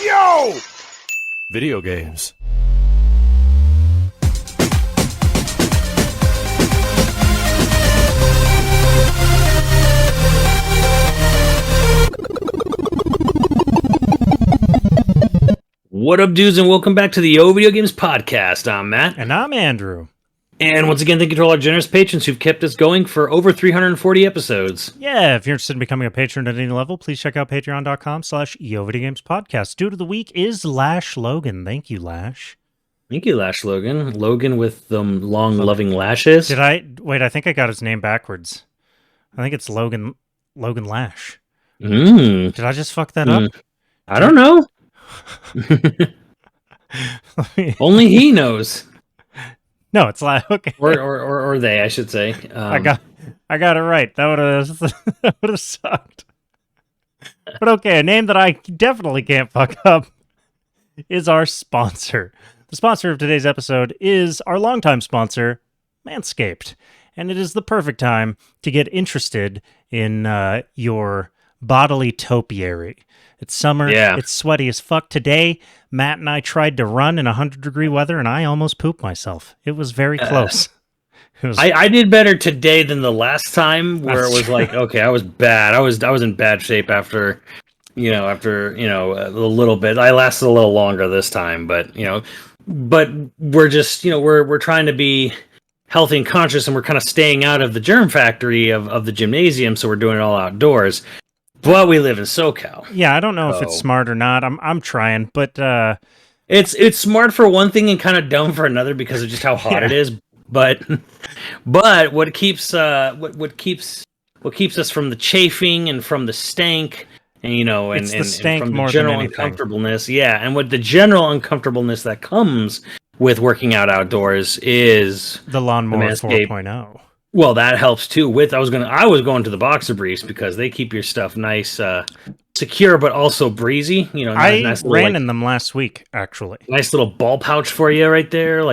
Yo! Video games. What up, dudes, and welcome back to the YoVideogames podcast. I'm Matt. And I'm Andrew. And once again, thank you to all our generous patrons who've kept us going for over 340 episodes. Yeah, if you're interested in becoming a patron at any level, please check out patreon.com/YoVideogamespodcast. Dude of the week is Lash Logan. Thank you, Lash. Thank you, Lash Logan. Logan with the long, loving lashes. Wait, I think I got his name backwards. I think it's Logan Lash. Did I just fuck that up? I don't know. Only he knows. No, it's like okay, or they, I should say. I got it right. That would have sucked. But okay, a name that I definitely can't fuck up is our sponsor. The sponsor of today's episode is our longtime sponsor, Manscaped, and it is the perfect time to get interested in your bodily topiary. It's summer. Yeah. It's sweaty as fuck. Today, Matt and I tried to run in 100-degree weather, and I almost pooped myself. It was very close. I did better today than the last time, where it was like, okay, I was bad. I was in bad shape after a little bit. I lasted a little longer this time, but we're just we're trying to be healthy and conscious, and we're kind of staying out of the germ factory of the gymnasium, so we're doing it all outdoors. But we live in SoCal. Yeah, I don't know if it's smart or not. I'm trying, but it's smart for one thing and kind of dumb for another because of just how hot it is. But what keeps what keeps us from the chafing and from the stank and and from the general uncomfortableness. Yeah, and what the general uncomfortableness that comes with working out outdoors is the Lawnmower 4.0. Well, that helps too. I was going to the boxer briefs because they keep your stuff nice, secure, but also breezy. I nice ran in them last week, actually. Nice little ball pouch for you right there.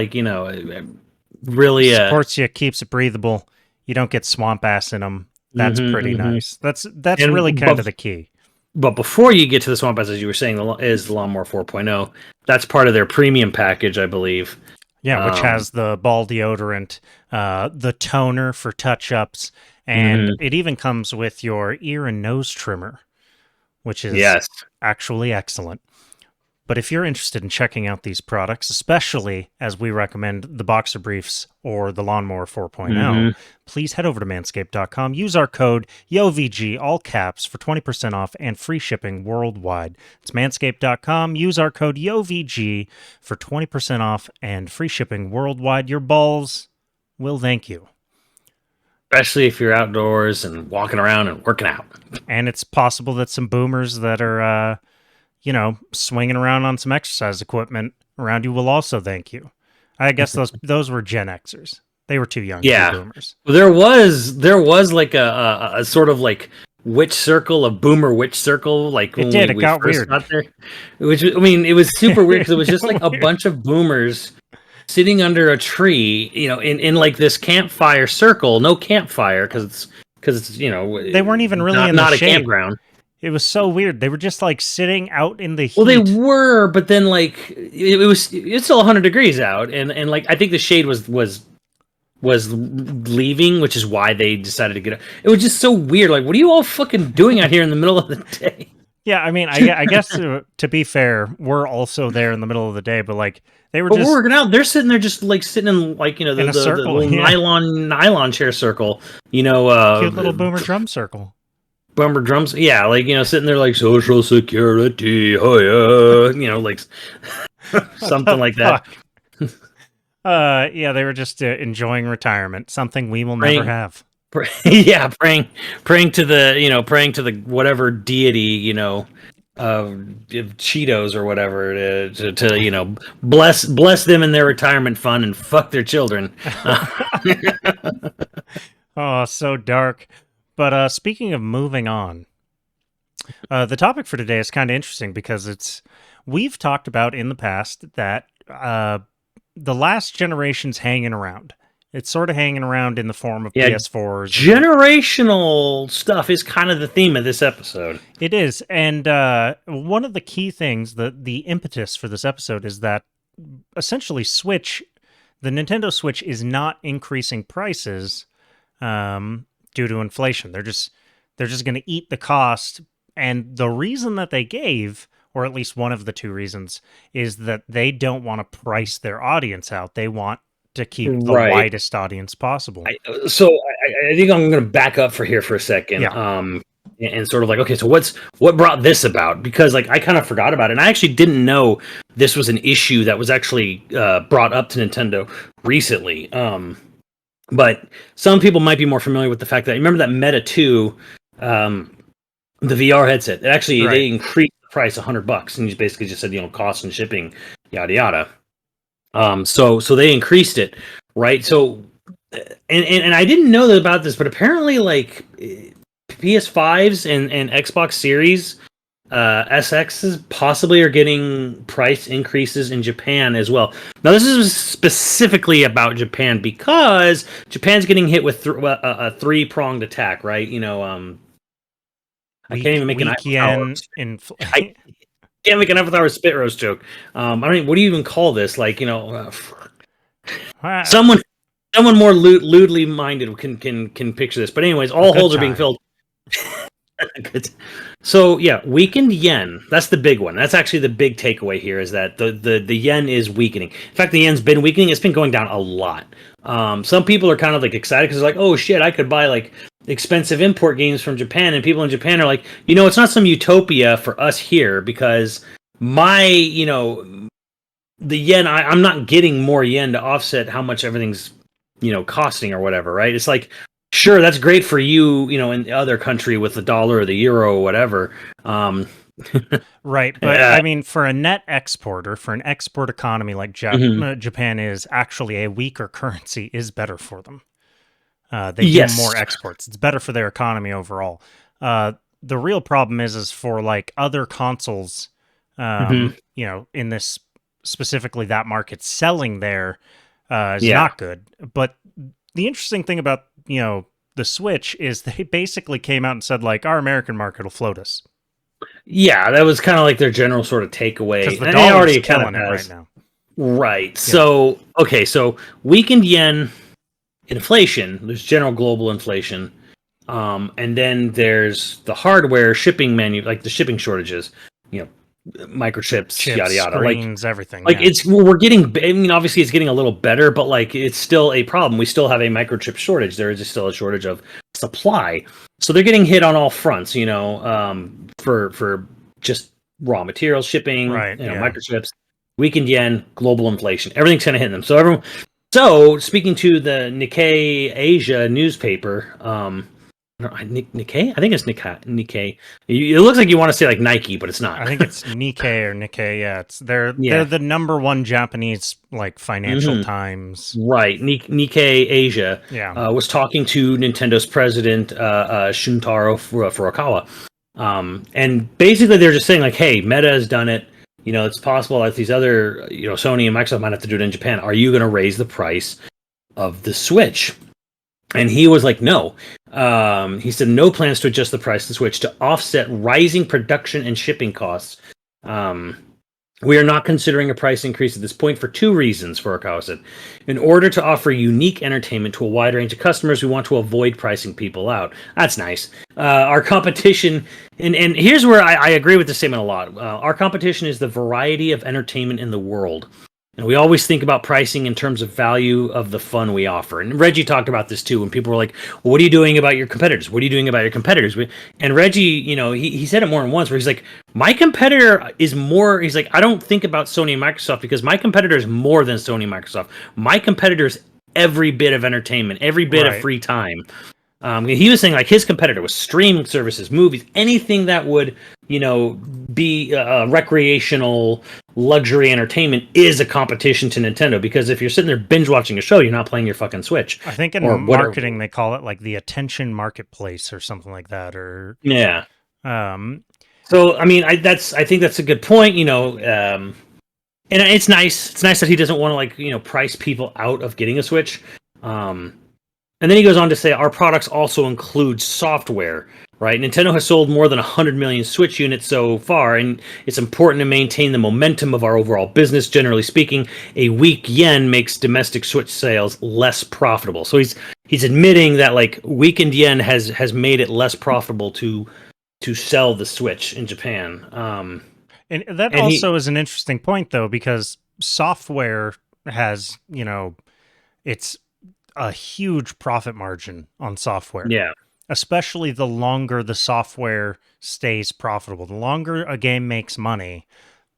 Really supports you, keeps it breathable. You don't get swamp ass in them. That's pretty nice. That's really kind of the key. But before you get to the swamp ass, as you were saying, is the Lawnmower 4.0. That's part of their premium package, I believe. Yeah, which has the ball deodorant, the toner for touch-ups, and it even comes with your ear and nose trimmer, which is actually excellent. But if you're interested in checking out these products, especially as we recommend the Boxer Briefs or the Lawnmower 4.0, please head over to manscaped.com. Use our code YOVG, all caps, for 20% off and free shipping worldwide. It's manscaped.com. Use our code YOVG for 20% off and free shipping worldwide. Your balls will thank you. Especially if you're outdoors and walking around and working out. And it's possible that some boomers that are... swinging around on some exercise equipment around you will also thank you. I guess those were Gen Xers. They were too young to be boomers. Well, there was like a sort of like witch circle, a boomer witch circle. Like when it we got first weird. got there. It was super weird because it was just like a bunch of boomers sitting under a tree, in like this campfire circle. No campfire because it's they weren't even really in the not shade. A campground. It was so weird. They were just like sitting out in the heat. Well, they were, but then like it's still 100 degrees out, and like I think the shade was leaving, which is why they decided to get up. It was just so weird. Like, what are you all fucking doing out here in the middle of the day? Yeah, I mean, I guess to be fair, we're also there in the middle of the day, but like they were. But we're working out. They're sitting there, just like sitting in like the little nylon chair circle. Cute little boomer drum circle. Bummer drums, yeah, like sitting there like Social Security, like something like that. Yeah, they were just enjoying retirement, something we will never have. Praying to the whatever deity, Cheetos or whatever to bless them in their retirement fund and fuck their children. Oh, so dark. But speaking of moving on, the topic for today is kind of interesting because we've talked about in the past that the last generation's hanging around. It's sort of hanging around in the form of Yeah, PS4s. Generational stuff is kind of the theme of this episode. It is. And one of the key things, the impetus for this episode is that essentially the Nintendo Switch is not increasing prices due to inflation. They're just going to eat the cost. And the reason that they gave, or at least one of the two reasons, is that they don't want to price their audience out. They want to keep the widest audience possible. I think I'm going to back up for a second. Yeah. And sort of like, okay, so what brought this about? Because like I kind of forgot about it, and I actually didn't know this was an issue that was actually brought up to Nintendo recently. But some people might be more familiar with the fact that remember that Meta 2, the VR headset. They increased the price $100, and you basically just said cost and shipping, yada yada. So they increased it, right? So, and I didn't know about this, but apparently, like PS5s and Xbox Series SXs possibly are getting price increases in Japan as well. Now, this is specifically about Japan because Japan's getting hit with a three-pronged attack, right? I can't even make an Eiffel can't make an Avatar spit roast joke. I mean, what do you even call this? Like, someone more lewdly minded can picture this. But anyways, all holes are being filled. So yeah, weakened yen. That's the big one. That's actually the big takeaway here is that the yen is weakening. In fact, the yen's been weakening. It's been going down a lot. Some people are kind of like excited because they're like, oh shit, I could buy like expensive import games from Japan, and people in Japan are like, it's not some utopia for us here because the yen, I'm not getting more yen to offset how much everything's costing or whatever, right? It's like, sure, that's great for you, in the other country with the dollar or the euro or whatever. Right, but I mean, for a net exporter, for an export economy like Japan is, actually a weaker currency is better for them. They do more exports. It's better for their economy overall. The real problem is for like other consoles, in this specifically that market selling there is not good. But the interesting thing about the Switch is they basically came out and said like our American market will float us. Yeah, that was kind of like their general sort of takeaway. Because the dollar's killing it right now. Right. Yeah. So so weakened yen. Inflation, there's general global inflation, and then there's the hardware shipping like the shipping shortages, microchips, chips, yada yada, screens, like everything. Like we're getting. I mean, obviously it's getting a little better, but like it's still a problem. We still have a microchip shortage. There is still a shortage of supply, so they're getting hit on all fronts. For just raw materials, shipping, microchips, weakened yen, global inflation, everything's kind of hitting them. So, speaking to the Nikkei Asia newspaper, Nikkei? I think it's Nikkei. It looks like you want to say like Nike, but it's not. I think it's Nikkei or Nikkei. Yeah, they're the number one Japanese like Financial Times. Right, Nikkei Asia. Yeah, was talking to Nintendo's president Shuntaro Furukawa, and basically they're just saying like, hey, Meta has done it. It's possible that these other, Sony and Microsoft might have to do it in Japan. Are you going to raise the price of the Switch? And he was like, no. He said no plans to adjust the price of the Switch to offset rising production and shipping costs. We are not considering a price increase at this point for two reasons, Furukawa said. In order to offer unique entertainment to a wide range of customers, we want to avoid pricing people out. That's nice. Our competition, and here's where I agree with this statement a lot. Our competition is the variety of entertainment in the world. And we always think about pricing in terms of value of the fun we offer. And Reggie talked about this too, when people were like, well, what are you doing about your competitors? What are you doing about your competitors? And Reggie, he said it more than once where he's like, my competitor is more, he's like, I don't think about Sony and Microsoft because my competitor is more than Sony and Microsoft. My competitor is every bit of entertainment, every bit of free time. He was saying like his competitor was streaming services, movies, anything that would, be recreational luxury entertainment is a competition to Nintendo, because if you're sitting there binge watching a show, you're not playing your fucking Switch. I think in marketing they call it like the attention marketplace or something like that. Or So I mean, I think that's a good point. And it's nice. It's nice that he doesn't want to price people out of getting a Switch. And then he goes on to say, our products also include software, right? Nintendo has sold more than 100 million Switch units so far, and it's important to maintain the momentum of our overall business. Generally speaking, a weak yen makes domestic Switch sales less profitable. So he's admitting that like weakened yen has made it less profitable to sell the Switch in Japan. And that and also is an interesting point, though, because software has, it's a huge profit margin on software. Yeah. Especially the longer the software stays profitable. The longer a game makes money,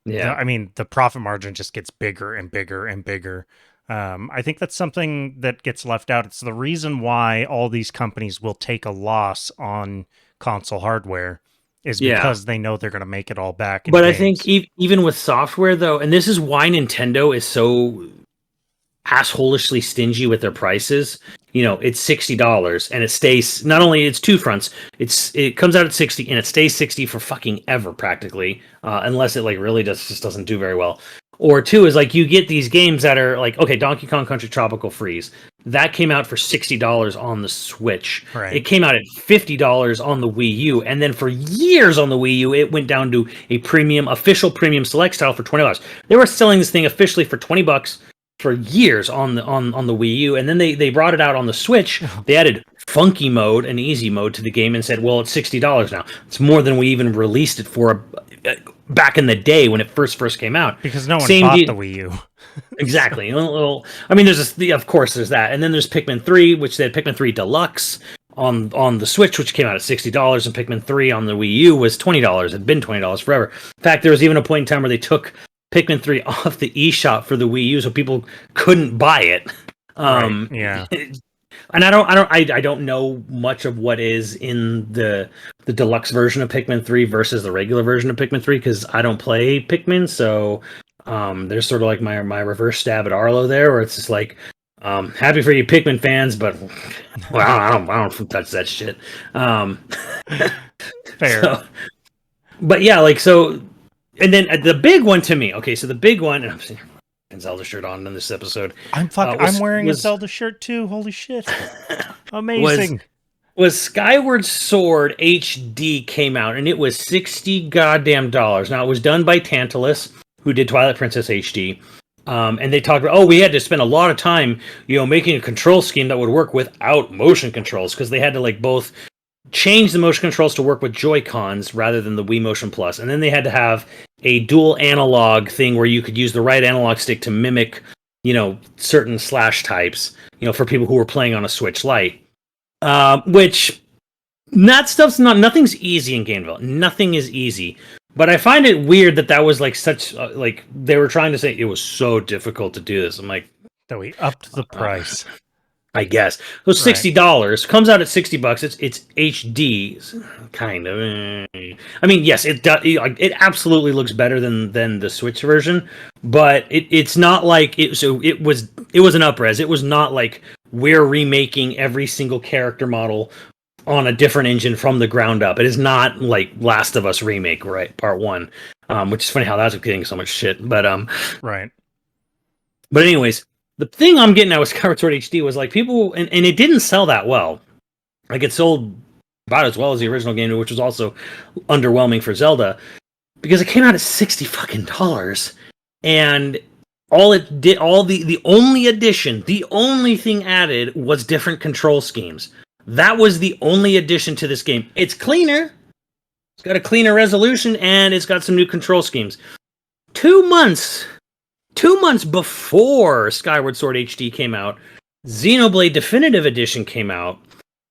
the profit margin just gets bigger and bigger and bigger. I think that's something that gets left out. It's the reason why all these companies will take a loss on console hardware is because they know they're going to make it all back in But games. I think even with software, though, and this is why Nintendo is so assholishly stingy with their prices. It's $60 and it stays, not only it's two fronts, it comes out at 60 and it stays 60 for fucking ever practically, unless it like really just doesn't do very well. Or two is like you get these games that are like, okay, Donkey Kong Country Tropical Freeze. That came out for $60 on the Switch. Right. It came out at $50 on the Wii U, and then for years on the Wii U, it went down to a official premium select style for $20. They were selling this thing officially for $20 for years on the Wii U, and then they brought it out on the Switch. They added funky mode and easy mode to the game and said, well, it's $60 now. It's more than we even released it for back in the day when it first came out. Because no one bought the Wii U. Exactly. I mean, of course there's that. And then there's Pikmin 3, which they had Pikmin 3 Deluxe on the Switch, which came out at $60, and Pikmin 3 on the Wii U was $20. It had been $20 forever. In fact, there was even a point in time where they took Pikmin 3 off the eShop for the Wii U, so people couldn't buy it. Right. Yeah. And I don't know much of what is in the deluxe version of Pikmin 3 versus the regular version of Pikmin 3 because I don't play Pikmin, so there's sort of like my reverse stab at Arlo there, where it's just like, happy for you Pikmin fans, but well, I don't touch that shit. Fair. So, but yeah, like so. And then the big one to me, okay, so the big one, and I'm seeing a Zelda shirt on in this episode. I'm wearing a Zelda shirt too. Holy shit. Amazing. Was Skyward Sword HD came out, and it was $60 goddamn dollars. Now, it was done by Tantalus, who did Twilight Princess HD. And they talked about, we had to spend a lot of time, making a control scheme that would work without motion controls, because they had to like both change the motion controls to work with Joy-Cons rather than the Wii Motion Plus. And then they had to have a dual analog thing where you could use the right analog stick to mimic, certain slash types, for people who were playing on a Switch Lite. Which, nothing's easy in game development. Nothing is easy. But I find it weird that was like such, like, they were trying to say it was so difficult to do this. I'm like, that we upped the price. I guess it was $60. Comes out at $60. It's HD, kind of. I mean, yes, it does. It absolutely looks better than the Switch version, but it's not like it. So it was an up-res. It was not like we're remaking every single character model on a different engine from the ground up. It is not like Last of Us remake, right? Part 1, which is funny how that's getting so much shit. But right. But anyways. The thing I'm getting at with Skyward Sword HD was like people, and it didn't sell that well. Like it sold about as well as the original game, which was also underwhelming for Zelda, because it came out at $60 fucking dollars, and the only addition, the only thing added was different control schemes. That was the only addition to this game. It's cleaner, it's got a cleaner resolution, and it's got some new control schemes. 2 months before Skyward Sword HD came out, Xenoblade Definitive Edition came out,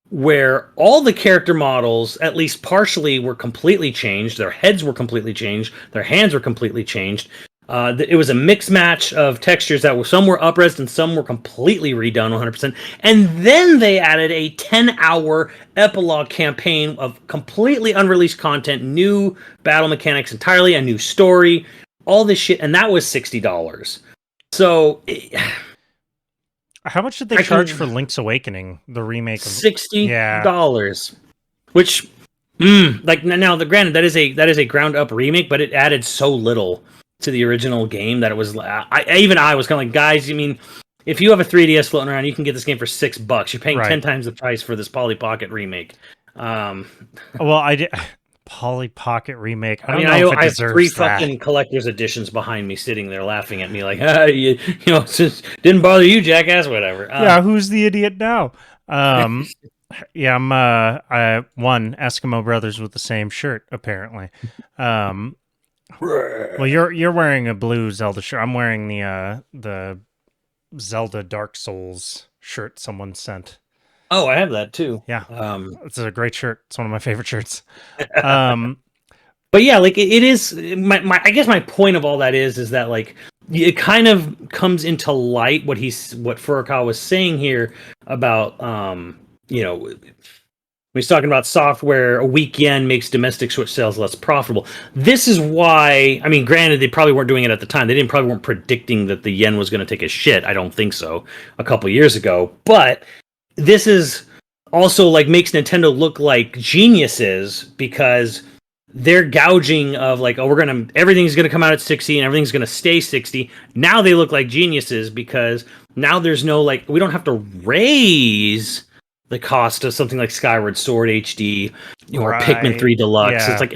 where all the character models, at least partially, were completely changed. Their heads were completely changed. Their hands were completely changed. It was a mixed match of textures that some were up-resed and some were completely redone 100%. And then they added a 10-hour epilogue campaign of completely unreleased content, new battle mechanics entirely, a new story, all this shit, and that was $60. So, how much did they charge for Link's Awakening, the remake? Of $60. Yeah. Which, like now, granted that is a ground up remake, but it added so little to the original game that it was. I was kind of like, guys, you mean if you have a 3DS floating around, you can get this game for $6. You're paying Right. 10 times the price for this Polly Pocket remake. Well, I did Polly Pocket remake. I don't know if it I have deserves 3 that. fucking collector's editions behind me, sitting there laughing at me like, you know, didn't bother you, jackass, whatever. Yeah, who's the idiot now? Yeah, I'm one Eskimo brothers with the same shirt apparently. Well, you're wearing a blue Zelda shirt. I'm wearing the Zelda Dark Souls shirt someone sent. Oh, I have that too. Yeah, it's a great shirt. It's one of my favorite shirts. But yeah, like it is. My I guess my point of all that is that like it kind of comes into light what Furukawa was saying here about you know, when he's talking about software, a weak yen makes domestic Switch sales less profitable. This is why, I mean, granted, they probably weren't doing it at the time. They probably weren't predicting that the yen was going to take a shit. I don't think so. A couple years ago, but this is also like makes Nintendo look like geniuses because they're gouging of like, oh, everything's gonna come out at 60 and everything's gonna stay 60. Now they look like geniuses because now there's no like, we don't have to raise the cost of something like Skyward Sword HD or Pikmin 3 Deluxe. Yeah. It's like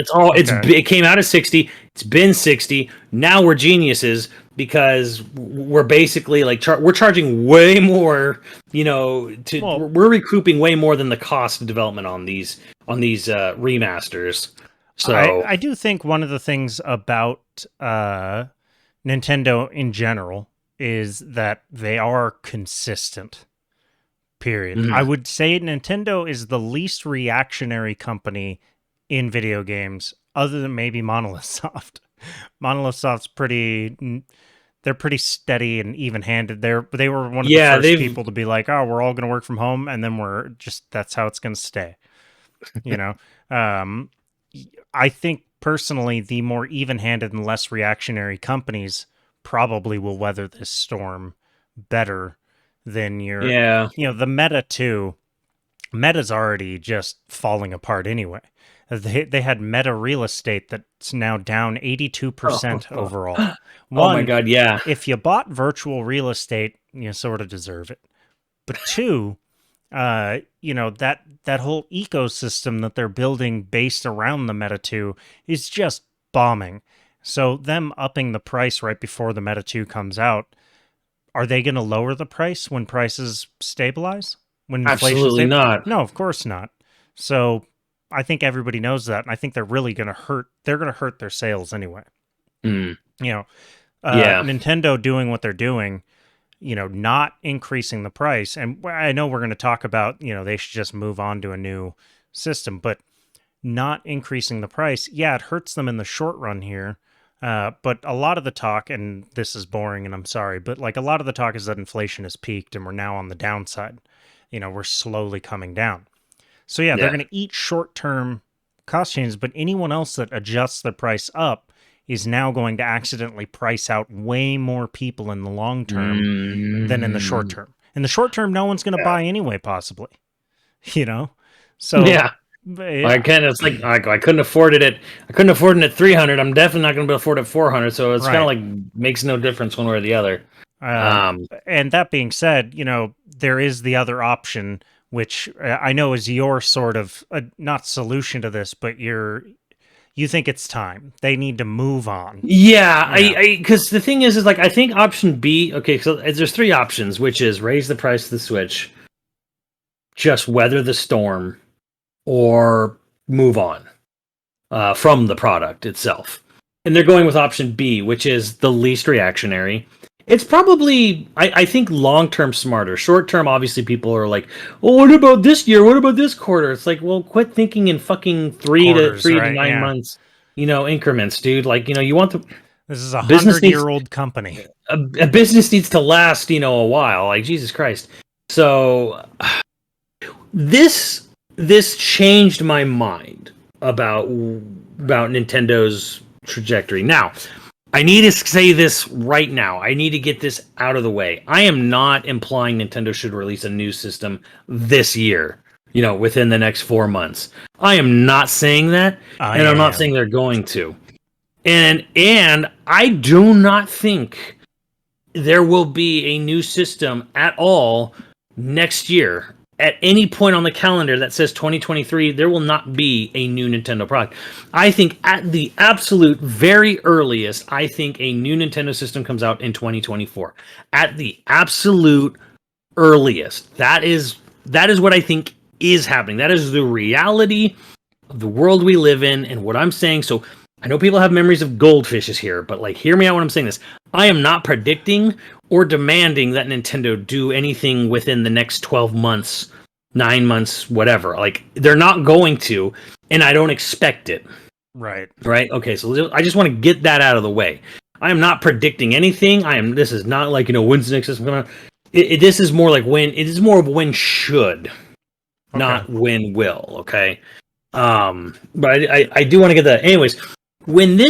it came out at 60. It's been 60. Now we're geniuses because we're basically like we're charging way more. You know, we're recouping way more than the cost of development on these remasters. So I do think one of the things about Nintendo in general is that they are consistent. Period. Mm-hmm. I would say Nintendo is the least reactionary company in video games, other than maybe Monolith Soft. Monolith Soft's they're pretty steady and even-handed. They were one of the first people to be like, "Oh, we're all going to work from home," and then that's how it's going to stay. You know, I think personally, the more even-handed and less reactionary companies probably will weather this storm better than the Meta too. Meta's already just falling apart anyway. They had Meta real estate that's now down 82% overall. Oh my god, yeah. If you bought virtual real estate, you sort of deserve it. But two, that whole ecosystem that they're building based around the Meta 2 is just bombing. So them upping the price right before the Meta 2 comes out, are they going to lower the price when prices stabilize? When Absolutely not. No, of course not. So I think everybody knows that, and I think they're really going to hurt. They're going to hurt their sales anyway. Nintendo doing what they're doing, not increasing the price. And I know we're going to talk about, they should just move on to a new system, but not increasing the price, it hurts them in the short run here. But a lot of the talk, and this is boring and I'm sorry, but like a lot of the talk is that inflation has peaked and we're now on the downside. We're slowly coming down. So they're going to eat short-term cost changes, but anyone else that adjusts their price up is now going to accidentally price out way more people in the long term than in the short term. In the short term, no one's going to buy anyway, possibly. So it's like I couldn't afford it at 300. I'm definitely not going to be able to afford it at 400. So it's kind of like makes no difference one way or the other. And that being said, there is the other option, which I know is your sort of not solution to this, but you think it's time. They need to move on. Yeah. Because the thing is like I think option B. Okay, so there's 3 options, which is raise the price of the Switch, just weather the storm, or move on from the product itself. And they're going with option B, which is the least reactionary. It's probably, I think, long-term smarter. Short-term, obviously, people are like, well, what about this year? What about this quarter? It's like, well, quit thinking in fucking 3 to 9 months, increments, dude. Like, you want the... This is a 100-year-old company. A business needs to last, a while. Like, Jesus Christ. So, this changed my mind about Nintendo's trajectory. Now, I need to say this right now. I need to get this out of the way. I am not implying Nintendo should release a new system this year, within the next 4 months. I am not saying that, and I'm not saying they're going to. And I do not think there will be a new system at all next year. At any point on the calendar that says 2023, there will not be a new Nintendo product. I think at the absolute very earliest, I think a new Nintendo system comes out in 2024. At the absolute earliest. That is what I think is happening. That is the reality of the world we live in and what I'm saying. So I know people have memories of goldfishes here, but like, hear me out when I'm saying this. I am not predicting or demanding that Nintendo do anything within the next 12 months, 9 months, whatever. Like, they're not going to, and I don't expect it. Right. Okay, so I just want to get that out of the way. I am not predicting anything. This is not like, when's the next system coming out? This is more like when. It is more of when should, not when will. Okay. But I do want to get that. Anyways, when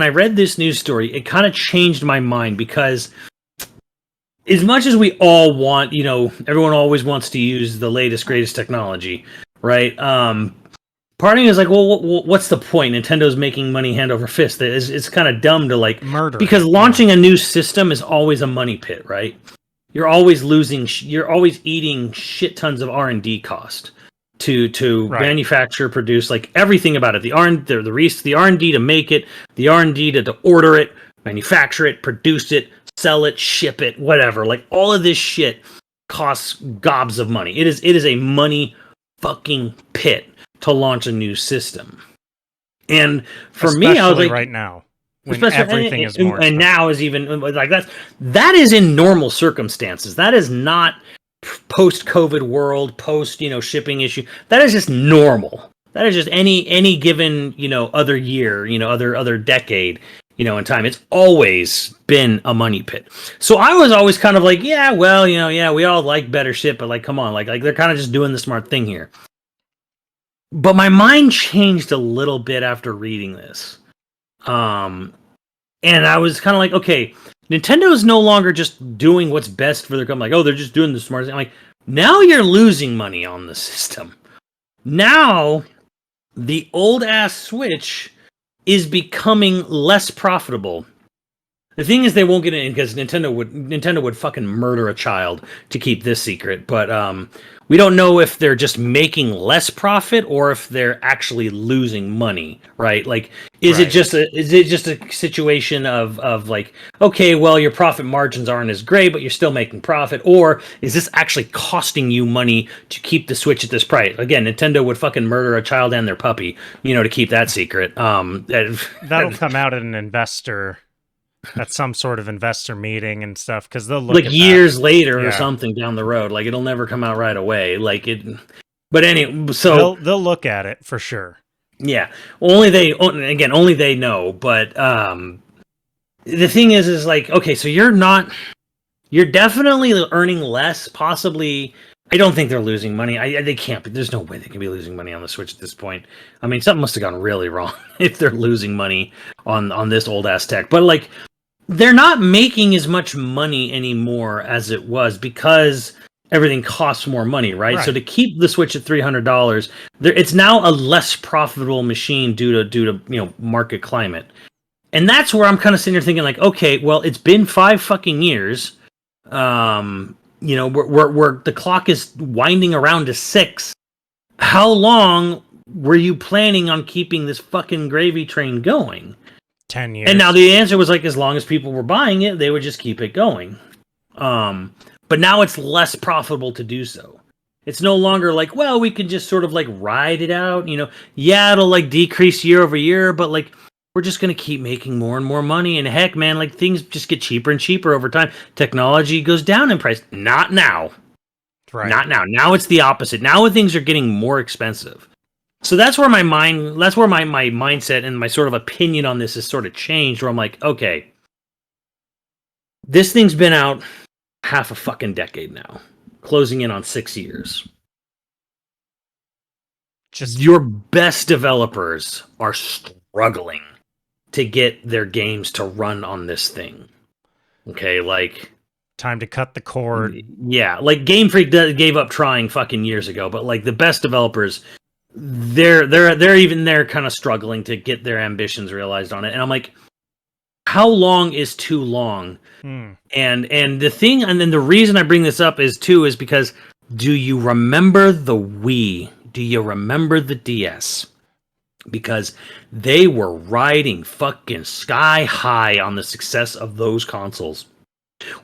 I read this news story, it kind of changed my mind, because as much as we all want, everyone always wants to use the latest, greatest technology, right? Part of me is like, well, what's the point? Nintendo's making money hand over fist. It's kind of dumb to like murder, because launching a new system is always a money pit, right? You're always losing. You're always eating shit tons of R&D cost to manufacture, produce, like everything about it. The R&D to make it, the R&D to order it, manufacture it, produce it, sell it, ship it, whatever. Like all of this shit costs gobs of money. It is a money fucking pit to launch a new system. And for me, I was like, right now, when everything is more expensive. And now is even like that is in normal circumstances. That is not post-COVID world, post shipping issue. That is just normal. That is just any given other year, other decade, in time. It's always been a money pit. So I was always kind of like, yeah, well, we all like better shit, but like, come on, like they're kind of just doing the smart thing here. But my mind changed a little bit after reading this. And I was kind of like, okay, Nintendo is no longer just doing what's best for their company. Like, oh, they're just doing the smart thing. I'm like, now you're losing money on the system. Now, the old-ass Switch is becoming less profitable. The thing is, they won't get in because Nintendo would fucking murder a child to keep this secret. But we don't know if they're just making less profit or if they're actually losing money, right? Like, is it just a situation of like, okay, well, your profit margins aren't as great, but you're still making profit, or is this actually costing you money to keep the Switch at this price? Again, Nintendo would fucking murder a child and their puppy, to keep that secret. That'll come out at an investor. At some sort of investor meeting and stuff, because they'll look like at years later or something down the road. Like it'll never come out right away. Like it, but anyway, so they'll look at it for sure. Yeah, only they know. But the thing is like, okay, so you're definitely earning less. Possibly, I don't think they're losing money. They can't. There's no way they can be losing money on the Switch at this point. I mean, something must have gone really wrong if they're losing money on this old ass tech. But like, they're not making as much money anymore as it was because everything costs more money, right? So to keep the Switch at $300, it's now a less profitable machine due to market climate. And that's where I'm kind of sitting here thinking like, okay, well, it's been 5 fucking years. We're the clock is winding around to 6. How long were you planning on keeping this fucking gravy train going? 10 years. And now the answer was like, as long as people were buying it, they would just keep it going. But now it's less profitable to do so. It's no longer like, well, we can just sort of like ride it out. It'll like decrease year over year, but like, we're just going to keep making more and more money. And heck, man, like things just get cheaper and cheaper over time. Technology goes down in price. Not now. Right. Not now. Now it's the opposite. Now things are getting more expensive. So that's where my mindset and my sort of opinion on this is sort of changed, where I'm like, okay, this thing's been out half a fucking decade now, closing in on 6 years. Just your best developers are struggling to get their games to run on this thing. Okay, like time to cut the cord. Yeah, like Game Freak gave up trying fucking years ago, but like the best developers, they're even kind of struggling to get their ambitions realized on it. And I'm like, how long is too long? Hmm. And the thing, and then the reason I bring this up is because do you remember the Wii? Do you remember the DS? Because they were riding fucking sky high on the success of those consoles,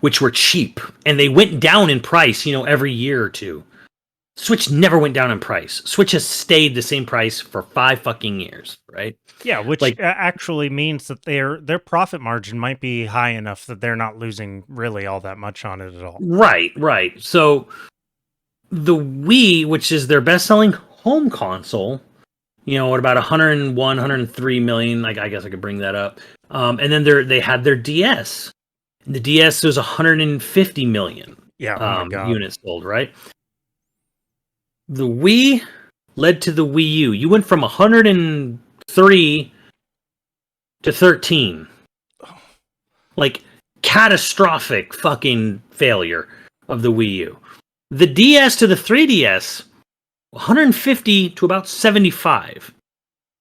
which were cheap, and they went down in price, every year or two. Switch never went down in price. Switch has stayed the same price for 5 fucking years, right? Yeah, which actually means that their profit margin might be high enough that they're not losing really all that much on it at all. Right. So the Wii, which is their best-selling home console, at about 101, 103 million. Like, I guess I could bring that up. And then they had their DS. The DS was 150 million units sold, right? The Wii led to the Wii U. You went from 103 to 13. Like, catastrophic fucking failure of the Wii U. The DS to the 3DS, 150 to about 75.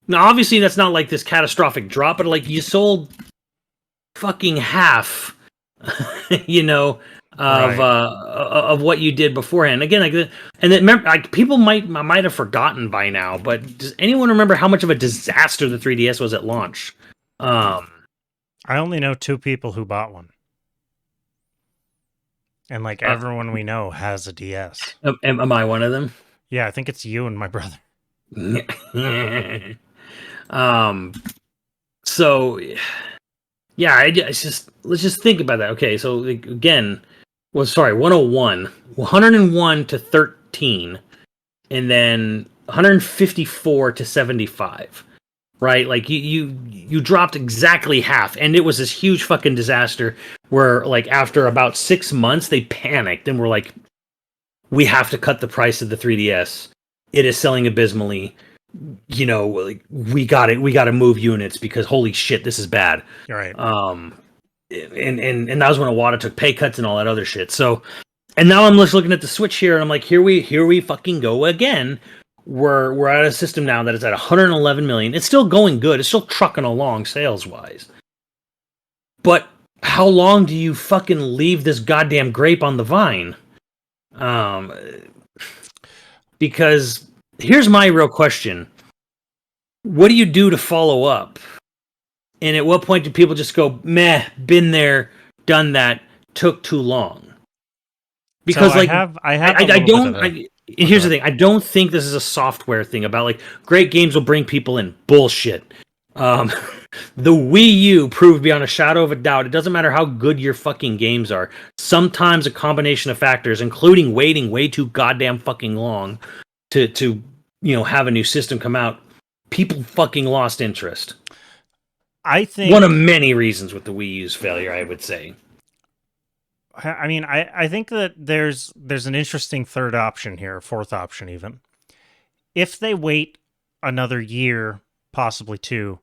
Now, obviously, that's not like this catastrophic drop, but like you sold fucking half, of what you did beforehand. Again, and then remember, people might have forgotten by now, but does anyone remember how much of a disaster the 3DS was at launch? I only know 2 people who bought one. And like everyone we know has a DS. Am I one of them? Yeah, I think it's you and my brother. So yeah, let's just think about that. Okay, so again, 101 to 13, and then 154 to 75. Right, like you dropped exactly half, and it was this huge fucking disaster where, like, after about 6 months, they panicked and were like, "We have to cut the price of the 3DS. It is selling abysmally. Like, we got to move units because holy shit, this is bad." You're right. And that was when Iwata took pay cuts and all that other shit. So, and now I'm just looking at the Switch here, and I'm like, here we fucking go again. We're at a system now that is at 111 million. It's still going good. It's still trucking along sales wise. But how long do you fucking leave this goddamn grape on the vine? Because here's my real question. What do you do to follow up? And at what point do people just go, meh, been there, done that, took too long? Because, so like, here's the thing. I don't think this is a software thing about, like, great games will bring people in. Bullshit. The Wii U proved beyond a shadow of a doubt, it doesn't matter how good your fucking games are. Sometimes a combination of factors, including waiting way too goddamn fucking long to have a new system come out, people fucking lost interest. I think one of many reasons with the Wii U's failure, I would say. I mean, I think that there's an interesting third option here, fourth option even. If they wait another year, possibly 2,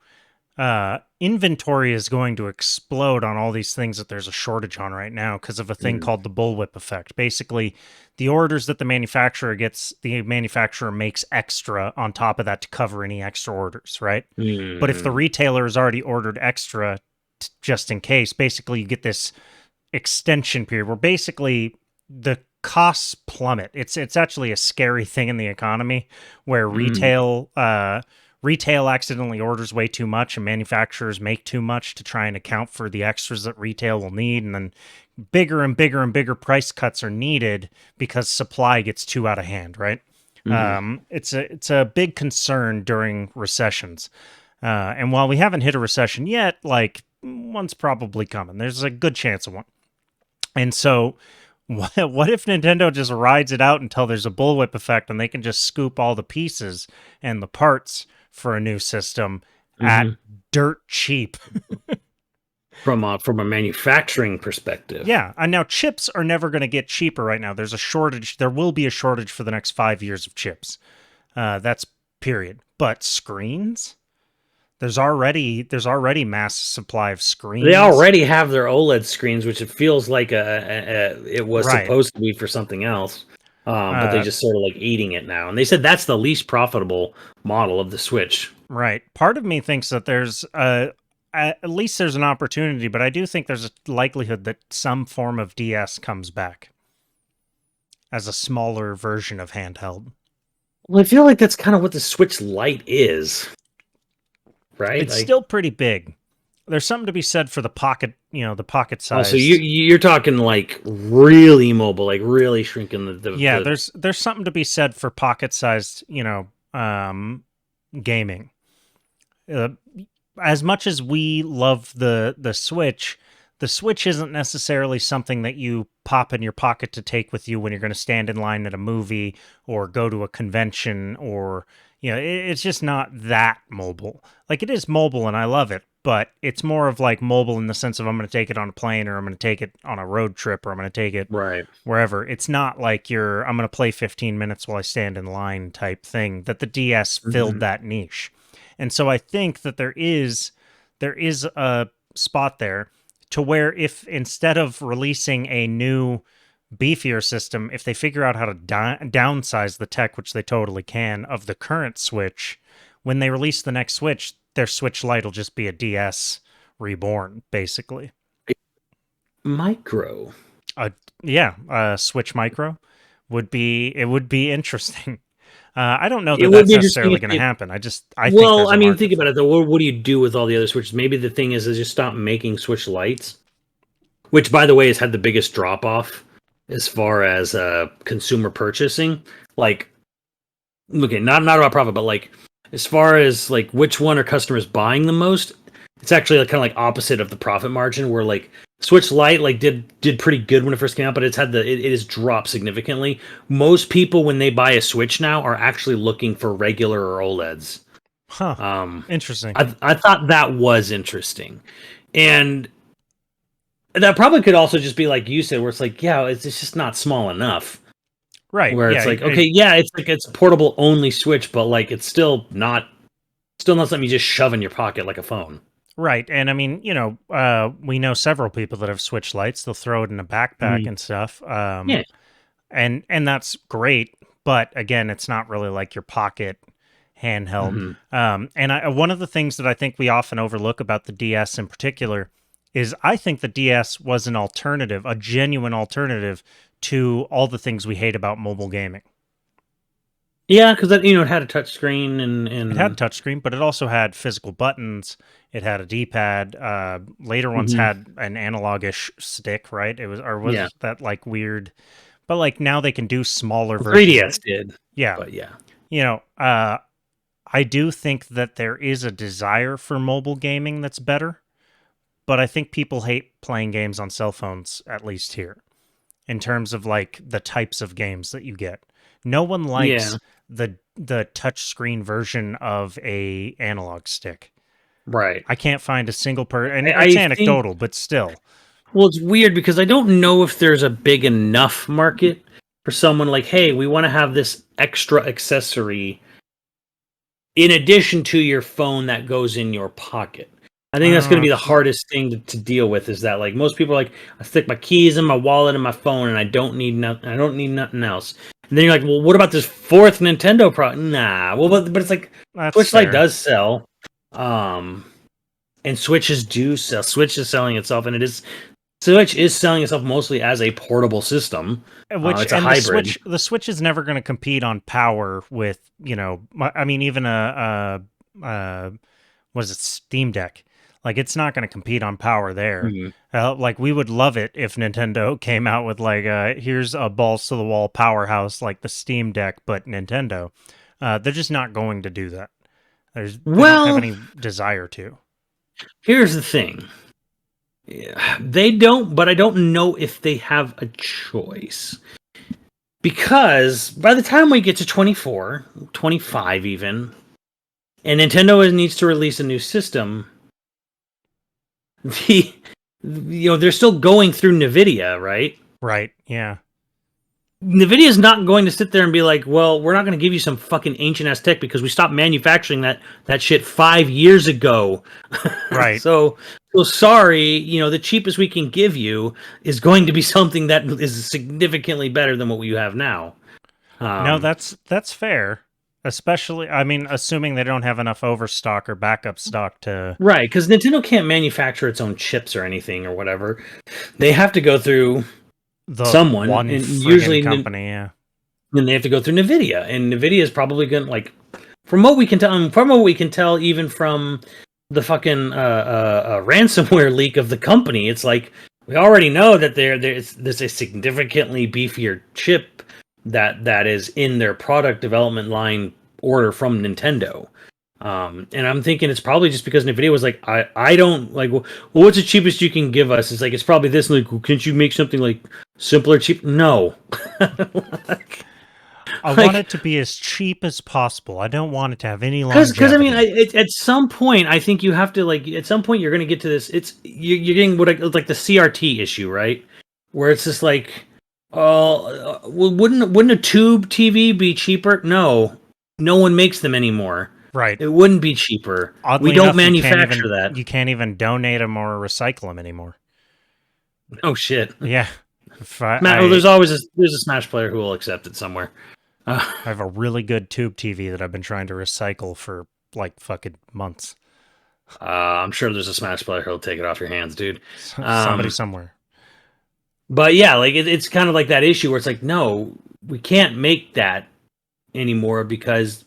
inventory is going to explode on all these things that there's a shortage on right now because of a thing called the bullwhip effect. Basically, the orders that the manufacturer gets, the manufacturer makes extra on top of that to cover any extra orders, right? But if the retailer has already ordered extra just in case, basically you get this extension period where basically the costs plummet. It's actually a scary thing in the economy where retail accidentally orders way too much and manufacturers make too much to try and account for the extras that retail will need, and then bigger and bigger and bigger price cuts are needed because supply gets too out of hand, right? It's a big concern during recessions. And while we haven't hit a recession yet, like, one's probably coming. There's a good chance of one. And so what if Nintendo just rides it out until there's a bullwhip effect and they can just scoop all the pieces and the parts for a new system at dirt cheap? From a manufacturing perspective. Yeah, and now chips are never going to get cheaper right now. There's a shortage. There will be a shortage for the next 5 years of chips. That's period. But screens? There's already mass supply of screens. They already have their OLED screens, which it feels like it was supposed to be for something else. But they just sort of like eating it now. And they said that's the least profitable model of the Switch. Right. Part of me thinks that there's a at least there's an opportunity, but I do think there's a likelihood that some form of DS comes back as a smaller version of handheld. Well, I feel like that's kind of what the Switch Lite is, right? It's still pretty big. There's something to be said for the pocket, the pocket size. Oh, so you're talking like really mobile, like really shrinking the yeah, there's something to be said for pocket-sized, gaming. As much as we love the Switch isn't necessarily something that you pop in your pocket to take with you when you're going to stand in line at a movie or go to a convention, or it's just not that mobile. Like, it is mobile and I love it, but it's more of like mobile in the sense of I'm going to take it on a plane, or I'm going to take it on a road trip, or I'm going to take it wherever. It's not like I'm going to play 15 minutes while I stand in line type thing that the DS filled that niche. And so I think that there is a spot there to where, if instead of releasing a new beefier system, if they figure out how to downsize the tech, which they totally can, of the current Switch, when they release the next Switch, their Switch Lite will just be a DS reborn, basically. Micro. Switch Micro would be interesting. I don't know that that's necessarily going to happen. I think think about it though. What do you do with all the other Switches? Maybe the thing is just stop making Switch Lites, which, by the way, has had the biggest drop off as far as consumer purchasing. Like, okay, not about profit, but like as far as like which one are customers buying the most, it's actually like, kind of like opposite of the profit margin, where like Switch Lite like did pretty good when it first came out, but it has dropped significantly. Most people, when they buy a Switch now, are actually looking for regular or OLEDs. Huh. Interesting. I thought that was interesting, and that probably could also just be like you said, where it's like, yeah, it's just not small enough. Right. Where it's like, okay, it's a portable only Switch, but like it's still not something you just shove in your pocket like a phone. Right. And I mean, we know several people that have Switch Lites. They'll throw it in a backpack and stuff. And that's great. But again, it's not really like your pocket handheld. And one of the things that I think we often overlook about the DS in particular is I think the DS was an alternative, a genuine alternative to all the things we hate about mobile gaming. Yeah, because it had a touchscreen and it had a touchscreen, but it also had physical buttons. It had a D-pad. Later ones had an analog-ish stick, right? It was that like weird? But like now they can do smaller versions. 3DS did. Yeah, but yeah. I do think that there is a desire for mobile gaming that's better, but I think people hate playing games on cell phones, at least here, in terms of like the types of games that you get. No one likes the touchscreen version of a analog stick. Right. I can't find a single and it's anecdotal, but still. Well, it's weird because I don't know if there's a big enough market for someone like, hey, we want to have this extra accessory in addition to your phone that goes in your pocket. I think that's going to be the hardest thing to deal with, is that like most people are like, I stick my keys in my wallet and my phone and I don't need nothing else. And then you're like, well, what about this fourth Nintendo product? Nah. Well, but it's like Switch Lite does sell. And Switches do sell. Switch is selling itself, and Switch is selling itself mostly as a portable system. It's a hybrid. The Switch is never going to compete on power with, I mean, even Steam Deck. Like, it's not going to compete on power there. Like, we would love it if Nintendo came out with, like, here's a balls-to-the-wall powerhouse like the Steam Deck, but Nintendo. They're just not going to do that. They don't have any desire to. Here's the thing. They don't, but I don't know if they have a choice. Because by the time we get to 24, 25 even, and Nintendo needs to release a new system, they're still going through NVIDIA, right? Right, yeah. NVIDIA is not going to sit there and be like, well, we're not going to give you some fucking ancient-ass tech because we stopped manufacturing that shit 5 years ago. Right. So sorry, the cheapest we can give you is going to be something that is significantly better than what you have now. No, that's fair. Especially, I mean, assuming they don't have enough overstock or backup stock to. Right, because Nintendo can't manufacture its own chips or anything or whatever. They have to go through The someone, one and friggin' usually company, yeah. then they have to go through Nvidia, and Nvidia is probably going to like, from what we can tell, even from the fucking ransomware leak of the company, it's like we already know that there's a significantly beefier chip that is in their product development line order from Nintendo. And I'm thinking it's probably just because Nvidia was like, I don't like, well, what's the cheapest you can give us? It's like, it's probably this. Like, well, can't you make something like simpler, cheap? No. I want Like, it to be as cheap as possible. I don't want it to have any because I mean, longevity. at some point, I think you have to like. At some point, you're going to get to this. You're getting like the CRT issue, right? Where it's just like, well, wouldn't a tube TV be cheaper? No, no one makes them anymore. Right. It wouldn't be cheaper. We Oddly don't enough, manufacture that. you can't even donate them or recycle them anymore. Oh shit! Yeah. If Well, there's a Smash player who will accept it somewhere. I have a really good tube TV that I've been trying to recycle for like fucking months. I'm sure there's a Smash player who'll take it off your hands, dude. Somebody somewhere. But yeah, like it's kind of like that issue where it's like, no, we can't make that anymore because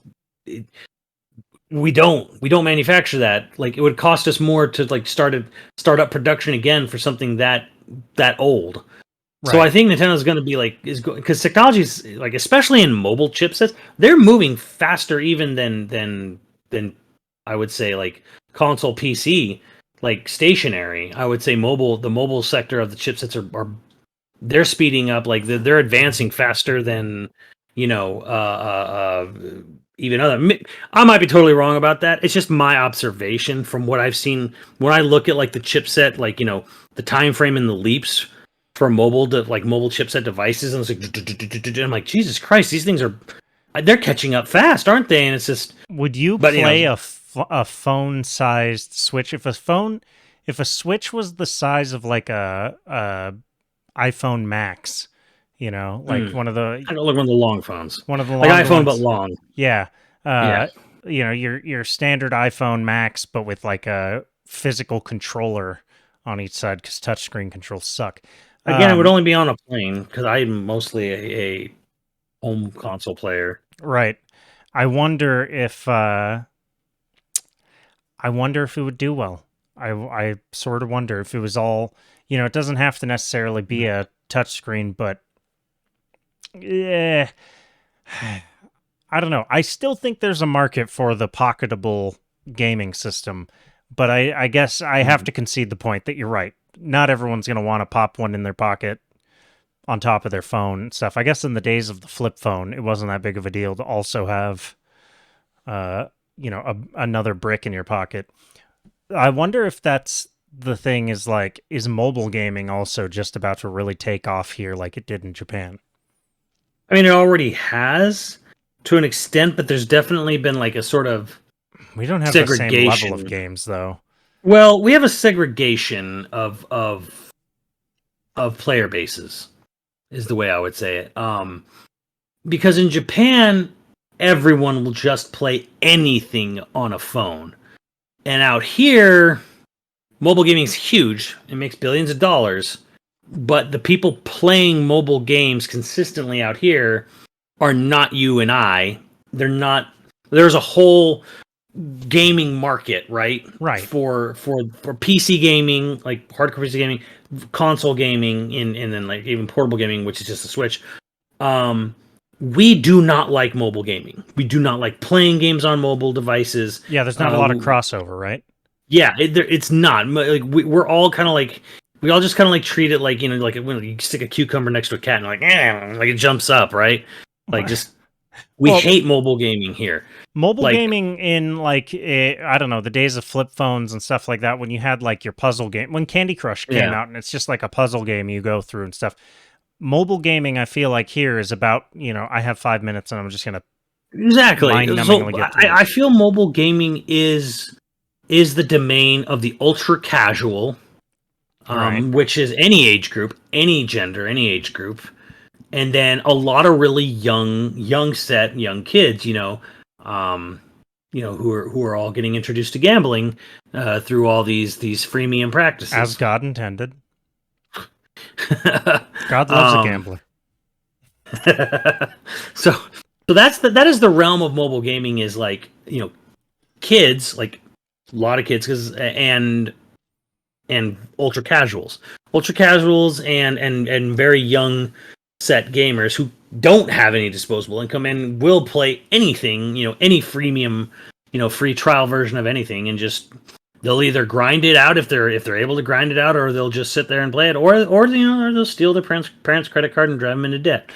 we don't manufacture that. Like it would cost us more to like start up production again for something that old. Right. So I think Nintendo's going to be like because technology's like, especially in mobile chipsets, they're moving faster even than I would say like console PC, like stationary. I would say the mobile sector of the chipsets are they're speeding up, like they're advancing faster than even other. I might be totally wrong about that. It's just my observation from what I've seen when I look at like the chipset, like the time frame and the leaps for mobile chipset devices, and it's like I'm like, Jesus Christ, these things they're catching up fast, aren't they? And it's just, would you play a phone sized Switch if a Switch was the size of like a iPhone Max, like one of the I don't look one of the long phones, one of the like iPhone ones. but long. Yeah. Your standard iPhone Max, but with like a physical controller on each side because touchscreen controls suck. Again, it would only be on a plane because I'm mostly a home console player. Right. I wonder if it would do well. I sort of wonder if it was all, it doesn't have to necessarily be a touchscreen, but yeah, I don't know. I still think there's a market for the pocketable gaming system, but I guess I have to concede the point that you're right. Not everyone's going to want to pop one in their pocket on top of their phone and stuff. I guess in the days of the flip phone, it wasn't that big of a deal to also have, another brick in your pocket. I wonder if that's the thing is mobile gaming also just about to really take off here like it did in Japan? I mean, it already has to an extent, but there's definitely been like a sort of we don't have the same level of games though. Well, we have a segregation of player bases, is the way I would say it. Because in Japan, everyone will just play anything on a phone, and out here, mobile gaming is huge. It makes billions of dollars, but the people playing mobile games consistently out here are not you and I. They're not. There's a whole gaming market, right? Right. For PC gaming, like hardcore PC gaming, console gaming, and then like even portable gaming, which is just a Switch. We do not like mobile gaming. We do not like playing games on mobile devices. Yeah, there's not a lot of crossover, right? Yeah, it's not. Like we're all kind of like, we all just kind of like treat it like, like when you stick a cucumber next to a cat and like it jumps up, right? Like just we hate mobile gaming here. Mobile gaming in I don't know, the days of flip phones and stuff like that, when you had like your puzzle game, when Candy Crush came out and it's just like a puzzle game you go through and stuff. Mobile gaming, I feel like here is about, I have 5 minutes and I'm just going to mind-numbingly get through. I feel mobile gaming is the domain of the ultra casual, right, which is any age group, any gender, any age group. And then a lot of really young kids, who are all getting introduced to gambling through all these freemium practices, as God intended. God loves a gambler. so that is the realm of mobile gaming, is like, kids, like a lot of kids, and ultra casuals and very young set gamers who don't have any disposable income and will play anything, any freemium, free trial version of anything, and just they'll either grind it out if they're able to grind it out, or they'll just sit there and play it, or they'll steal their parents' credit card and drive them into debt.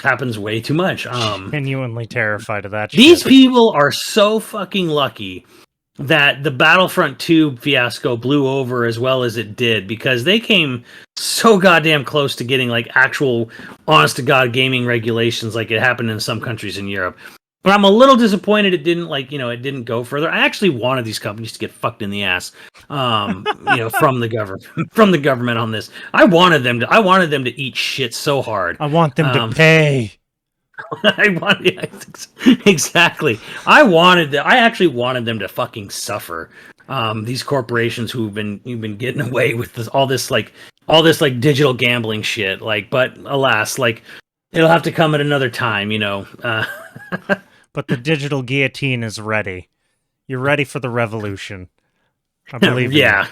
Happens way too much. Genuinely terrified of that. These people are so fucking lucky that the Battlefront 2 fiasco blew over as well as it did, because they came so goddamn close to getting like actual honest to God gaming regulations like it happened in some countries in Europe. But I'm a little disappointed it didn't it didn't go further. I actually wanted these companies to get fucked in the ass, from the government on this. I wanted them to eat shit so hard. I want them to pay. Exactly. I actually wanted them to fucking suffer. These corporations who've been getting away with all this digital gambling shit. But alas, it'll have to come at another time, But the digital guillotine is ready. You're ready for the revolution. I believe. Yeah.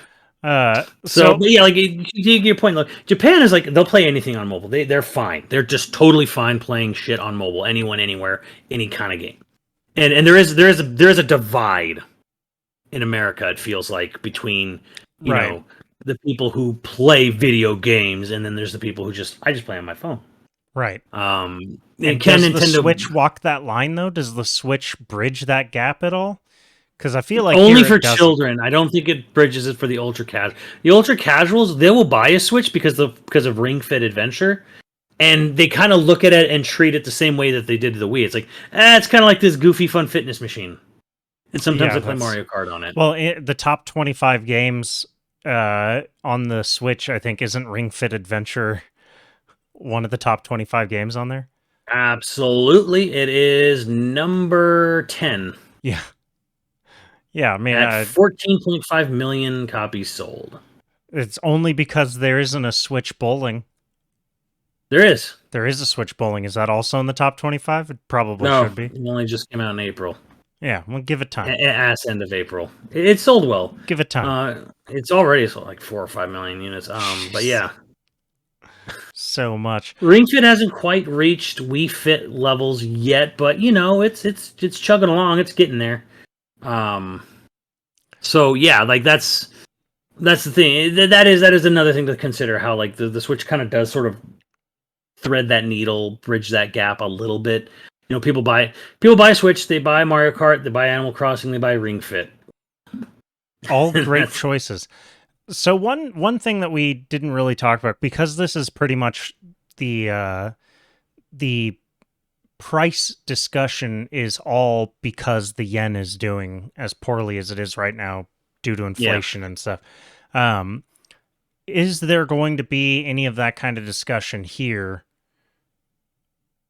So yeah, to your point, look, Japan is like, they'll play anything on mobile. They're fine. They're just totally fine playing shit on mobile. Anyone, anywhere, any kind of game. And there is a divide in America, it feels like, between you know, the people who play video games, and then there's the people who just play on my phone. Right. And does the Switch walk that line though? Does the Switch bridge that gap at all? Because I feel like only for children. I don't think it bridges it for the ultra casual. The ultra casuals, they will buy a Switch because of Ring Fit Adventure, and they kind of look at it and treat it the same way that they did the Wii. It's like, it's kind of like this goofy fun fitness machine. And sometimes I play Mario Kart on it. Well, the top 25 games on the Switch, I think, isn't Ring Fit Adventure one of the top 25 games on there? Absolutely. It is number 10. Yeah. Yeah, I mean, at 14.5 million copies sold. It's only because there isn't a Switch Bowling. There is. There is a Switch Bowling. Is that also in the top 25? It probably should be. It only just came out in April. Yeah, well, give it time. Ass end of April. It sold well. Give it time. It's already sold like 4 or 5 million units. But yeah. So much. Ring Fit hasn't quite reached Wii Fit levels yet, but it's chugging along. It's getting there. So yeah, that's the thing. That is another thing to consider, how the Switch kind of does sort of thread that needle, bridge that gap a little bit. People buy Switch, they buy Mario Kart, they buy Animal Crossing, they buy Ring Fit. All great choices. So one thing that we didn't really talk about, because this is pretty much the price discussion is all because the yen is doing as poorly as it is right now due to inflation and stuff. Is there going to be any of that kind of discussion here?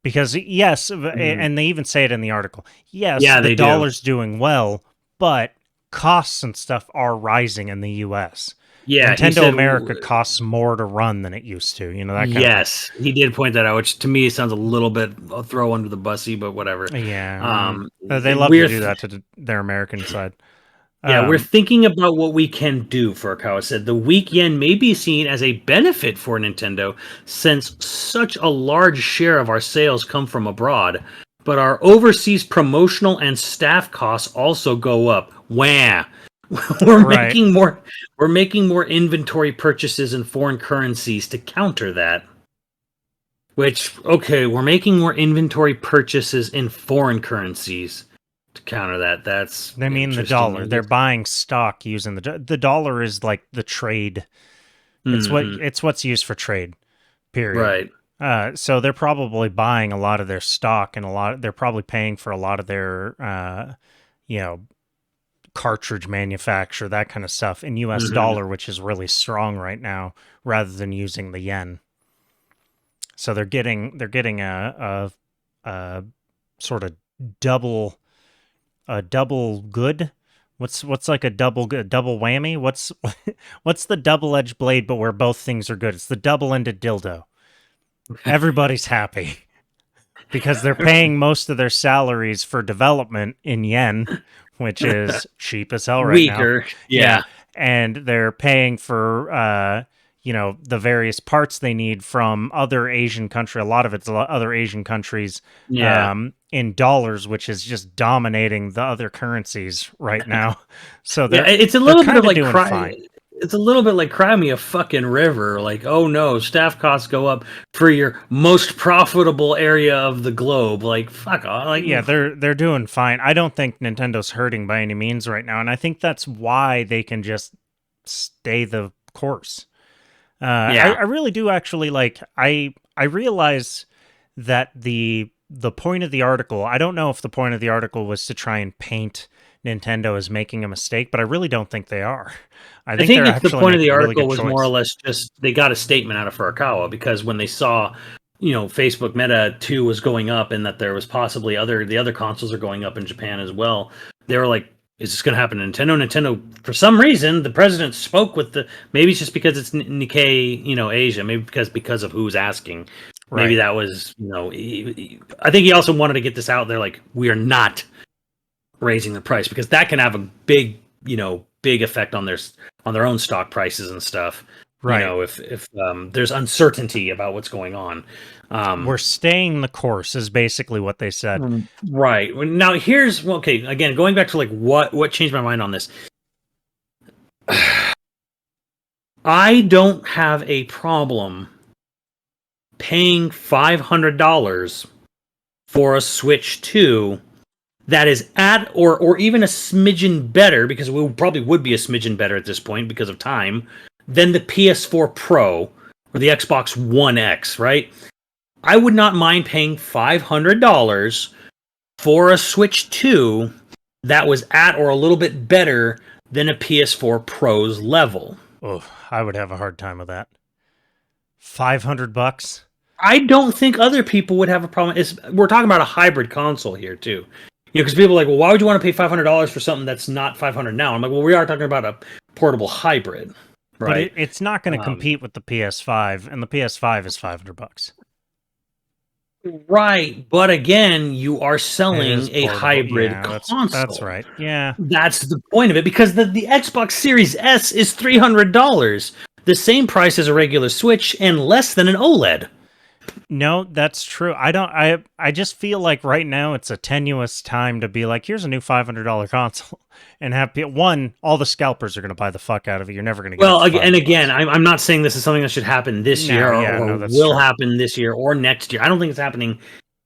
Because yes, and they even say it in the article. Yes, the dollar's doing well, but costs and stuff are rising in the U.S. Yeah, Nintendo America costs more to run than it used to. That kind of thing. He did point that out, which to me sounds a little bit a throw under the bussy, but whatever. Yeah, they love to do that to their American side. Yeah, we're thinking about what we can do, Furukawa said. The weak yen may be seen as a benefit for Nintendo, since such a large share of our sales come from abroad. But our overseas promotional and staff costs also go up. Wah! We're making more inventory purchases in foreign currencies to counter that. We're making more inventory purchases in foreign currencies to counter that. They mean the dollar. They're buying stock using the dollar is like the trade. It's what's used for trade. Period. Right. So they're probably buying a lot of their stock, and they're probably paying for a lot of their cartridge manufacture, that kind of stuff, in US dollar, which is really strong right now, rather than using the yen. So they're getting a sort of double good. What's like a double whammy? What's the double-edged blade, but where both things are good? It's the double-ended dildo. Everybody's happy because they're paying most of their salaries for development in yen, which is cheap as hell right now. Weaker, yeah. And they're paying for the various parts they need from other Asian country. A lot of it's other Asian countries in dollars, which is just dominating the other currencies right now. So it's a little bit of like it's a little bit like cry me a fucking river. Like, oh no, staff costs go up for your most profitable area of the globe. Like, fuck off. Like, yeah, they're doing fine. I don't think Nintendo's hurting by any means right now, and I think that's why they can just stay the course. I really do actually like. I realize that the point of the article. I don't know if the point of the article was to try and paint Nintendo as making a mistake, but I really don't think they are. I think the point of the article was more or less just they got a statement out of Furukawa because when they saw, Facebook Meta 2 was going up and that there was possibly the other consoles are going up in Japan as well. They were like, is this going to happen to Nintendo? Nintendo, for some reason, the president spoke with maybe it's just because it's Nikkei, Asia, maybe because of who's asking. Right. Maybe that was, I think he also wanted to get this out there, like, we are not raising the price because that can have a big effect on their own stock prices and stuff. Right. If there's uncertainty about what's going on. We're staying the course is basically what they said. Right. Now here's again, going back to like what changed my mind on this. I don't have a problem paying $500 for a Switch 2 that is at or even a smidgen better, because we probably would be a smidgen better at this point because of time, than the PS4 Pro or the Xbox One X, right? I would not mind paying $500 for a Switch 2 that was at or a little bit better than a PS4 Pro's level. Oh, I would have a hard time with that. $500? I don't think other people would have a problem. We're talking about a hybrid console here, too. Because people are like, well, why would you want to pay $500 for something that's not $500 now? I'm like, well, we are talking about a portable hybrid, right? But it's not going to compete with the PS5, and the PS5 is $500. Right, but again, you are selling a hybrid console. That's right. Yeah, that's the point of it. Because the Xbox Series S is $300, the same price as a regular Switch, and less than an OLED. No, that's true. I just feel like right now it's a tenuous time to be like, here's a new $500 console, and have all the scalpers are going to buy the fuck out of it. You're never going to get. Well, again, I'm not saying this is something that should happen this year or will happen this year or next year. I don't think it's happening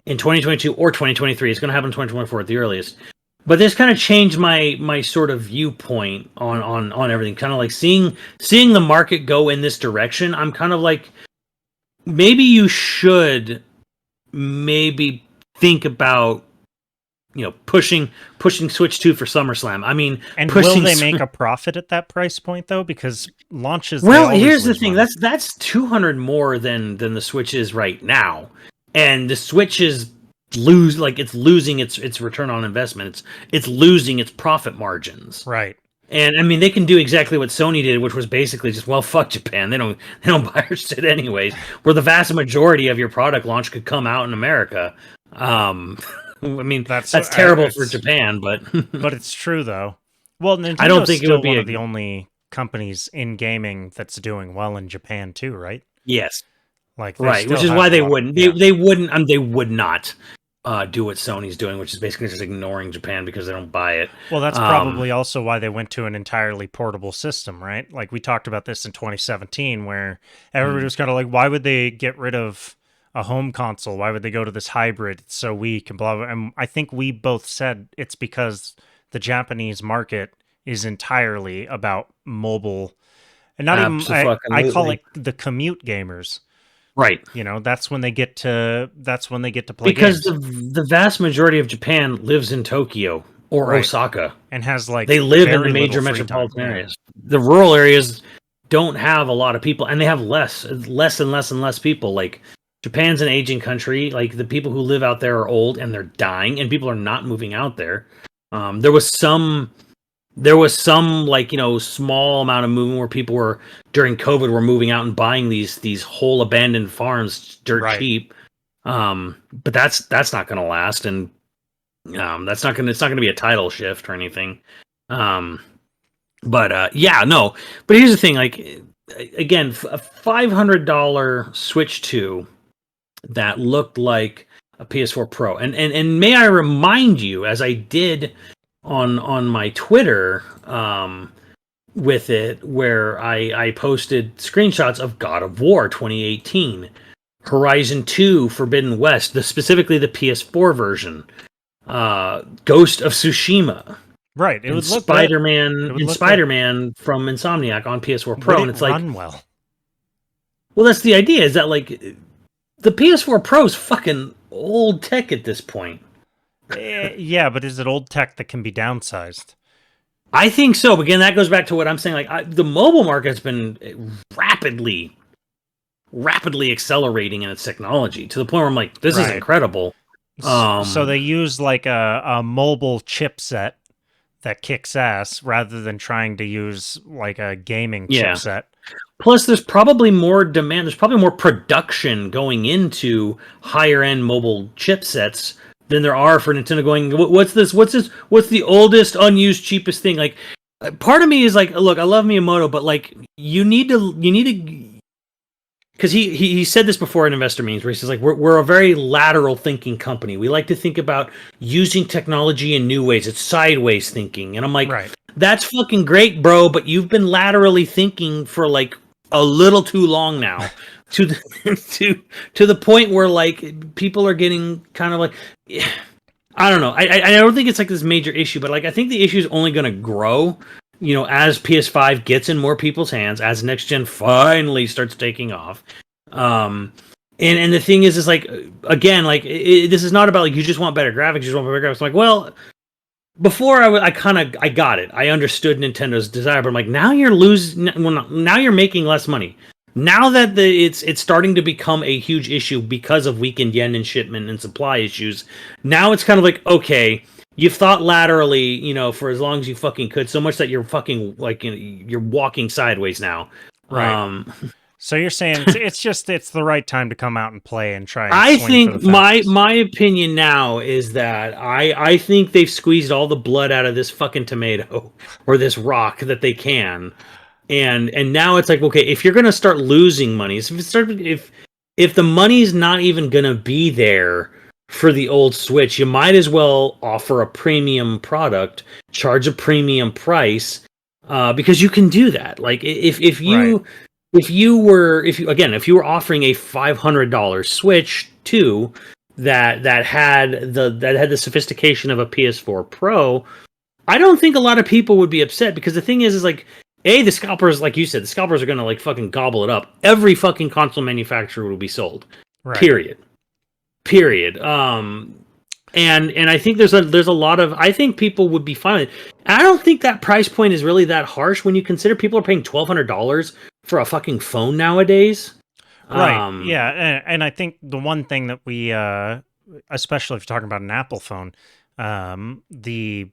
in 2022 or 2023. It's going to happen in 2024 at the earliest. But this kind of changed my sort of viewpoint on everything. Kind of like seeing the market go in this direction. I'm kind of like, maybe you should think about, pushing Switch 2 for SummerSlam. I mean, and will they make a profit at that price point though? Because launches. Well, here's the thing. Money. That's $200 more than the Switch is right now, and the Switch is losing its return on investment. It's losing its profit margins. Right. And I mean, they can do exactly what Sony did, which was basically just, well, fuck Japan. They don't buy our shit anyways. Where the vast majority of your product launch could come out in America. I mean, that's terrible for Japan, but but it's true though. Well, Nintendo's I don't think it would be one of the only companies in gaming that's doing well in Japan too, right? Yes, like right, which is why they wouldn't. They wouldn't. They would not. Do what Sony's doing, which is basically just ignoring Japan because they don't buy it. Well, that's probably also why they went to an entirely portable system, right? Like we talked about this in 2017, where everybody was kind of like, why would they get rid of a home console? Why would they go to this hybrid? It's so weak and blah, blah. And I think we both said it's because the Japanese market is entirely about mobile, and not even, I call it the commute gamers. Right. That's when they get to play because games. the vast majority of Japan lives in Tokyo or Osaka and has they live in the major metropolitan areas. The rural areas don't have a lot of people, and they have less and less people. Like Japan's an aging country. Like the people who live out there are old and they're dying, and people are not moving out there. There was some like, you know, small amount of movement where people were during COVID were moving out and buying these whole abandoned farms dirt cheap. But that's not going to last, and it's not going to be a title shift or anything. But here's the thing, like, again, a $500 Switch 2 that looked like a PS4 Pro, and may I remind you, as I did on my Twitter with it, where I posted screenshots of God of War 2018, Horizon 2 Forbidden West, specifically the PS4 version, Ghost of Tsushima, right? It would look Spider-Man and Spider-Man from Insomniac on PS4 Pro, and it's like, well, that's the idea. Is that like the PS4 Pro is fucking old tech at this point? Yeah, but is it old tech that can be downsized? I think so. But again, that goes back to what I'm saying. Like, the mobile market has been rapidly accelerating in its technology to the point where I'm like, this is incredible. So they use like a mobile chipset that kicks ass rather than trying to use like a gaming chipset. Plus, there's probably more demand. There's probably more production going into higher end mobile chipsets than there are for Nintendo going, what's this? What's the oldest, unused, cheapest thing? Like, part of me is like, look, I love Miyamoto, but like, you need to, because he said this before in investor meetings where he says, like, we're a very lateral thinking company. We like to think about using technology in new ways. It's sideways thinking. And I'm like, that's fucking great, bro, but you've been laterally thinking for like a little too long now. to the point where like people are getting kind of like, I don't know. I don't think it's like this major issue, but like I think the issue is only going to grow, you know, as PS5 gets in more people's hands, as next gen finally starts taking off. And the thing is like, again, like this is not about like you just want better graphics, you just want better graphics. I'm like, well, before I got it. I understood Nintendo's desire, but I'm like, now you're now you're making less money. Now that it's starting to become a huge issue because of weakened yen and shipment and supply issues, now it's kind of like, okay, you've thought laterally, you know, for as long as you fucking could, so much that you're fucking like, you know, you're walking sideways now. Right. So you're saying it's the right time to come out and play and try. And I think my opinion now is that I think they've squeezed all the blood out of this fucking tomato or this rock that they can. And now it's like, okay, if you're gonna start losing money, if the money's not even gonna be there for the old Switch, you might as well offer a premium product, charge a premium price, because you can do that. Like if you were offering a $500 Switch 2 that had the sophistication of a PS4 Pro, I don't think a lot of people would be upset, because the thing is like, the scalpers, like you said, the scalpers are going to like fucking gobble it up. Every fucking console manufacturer will be sold. Right. Period. And I think there's a lot of, I think people would be fine with it. And I don't think that price point is really that harsh when you consider people are paying $1,200 for a fucking phone nowadays. Right. Yeah. And I think the one thing that we, especially if you're talking about an Apple phone, the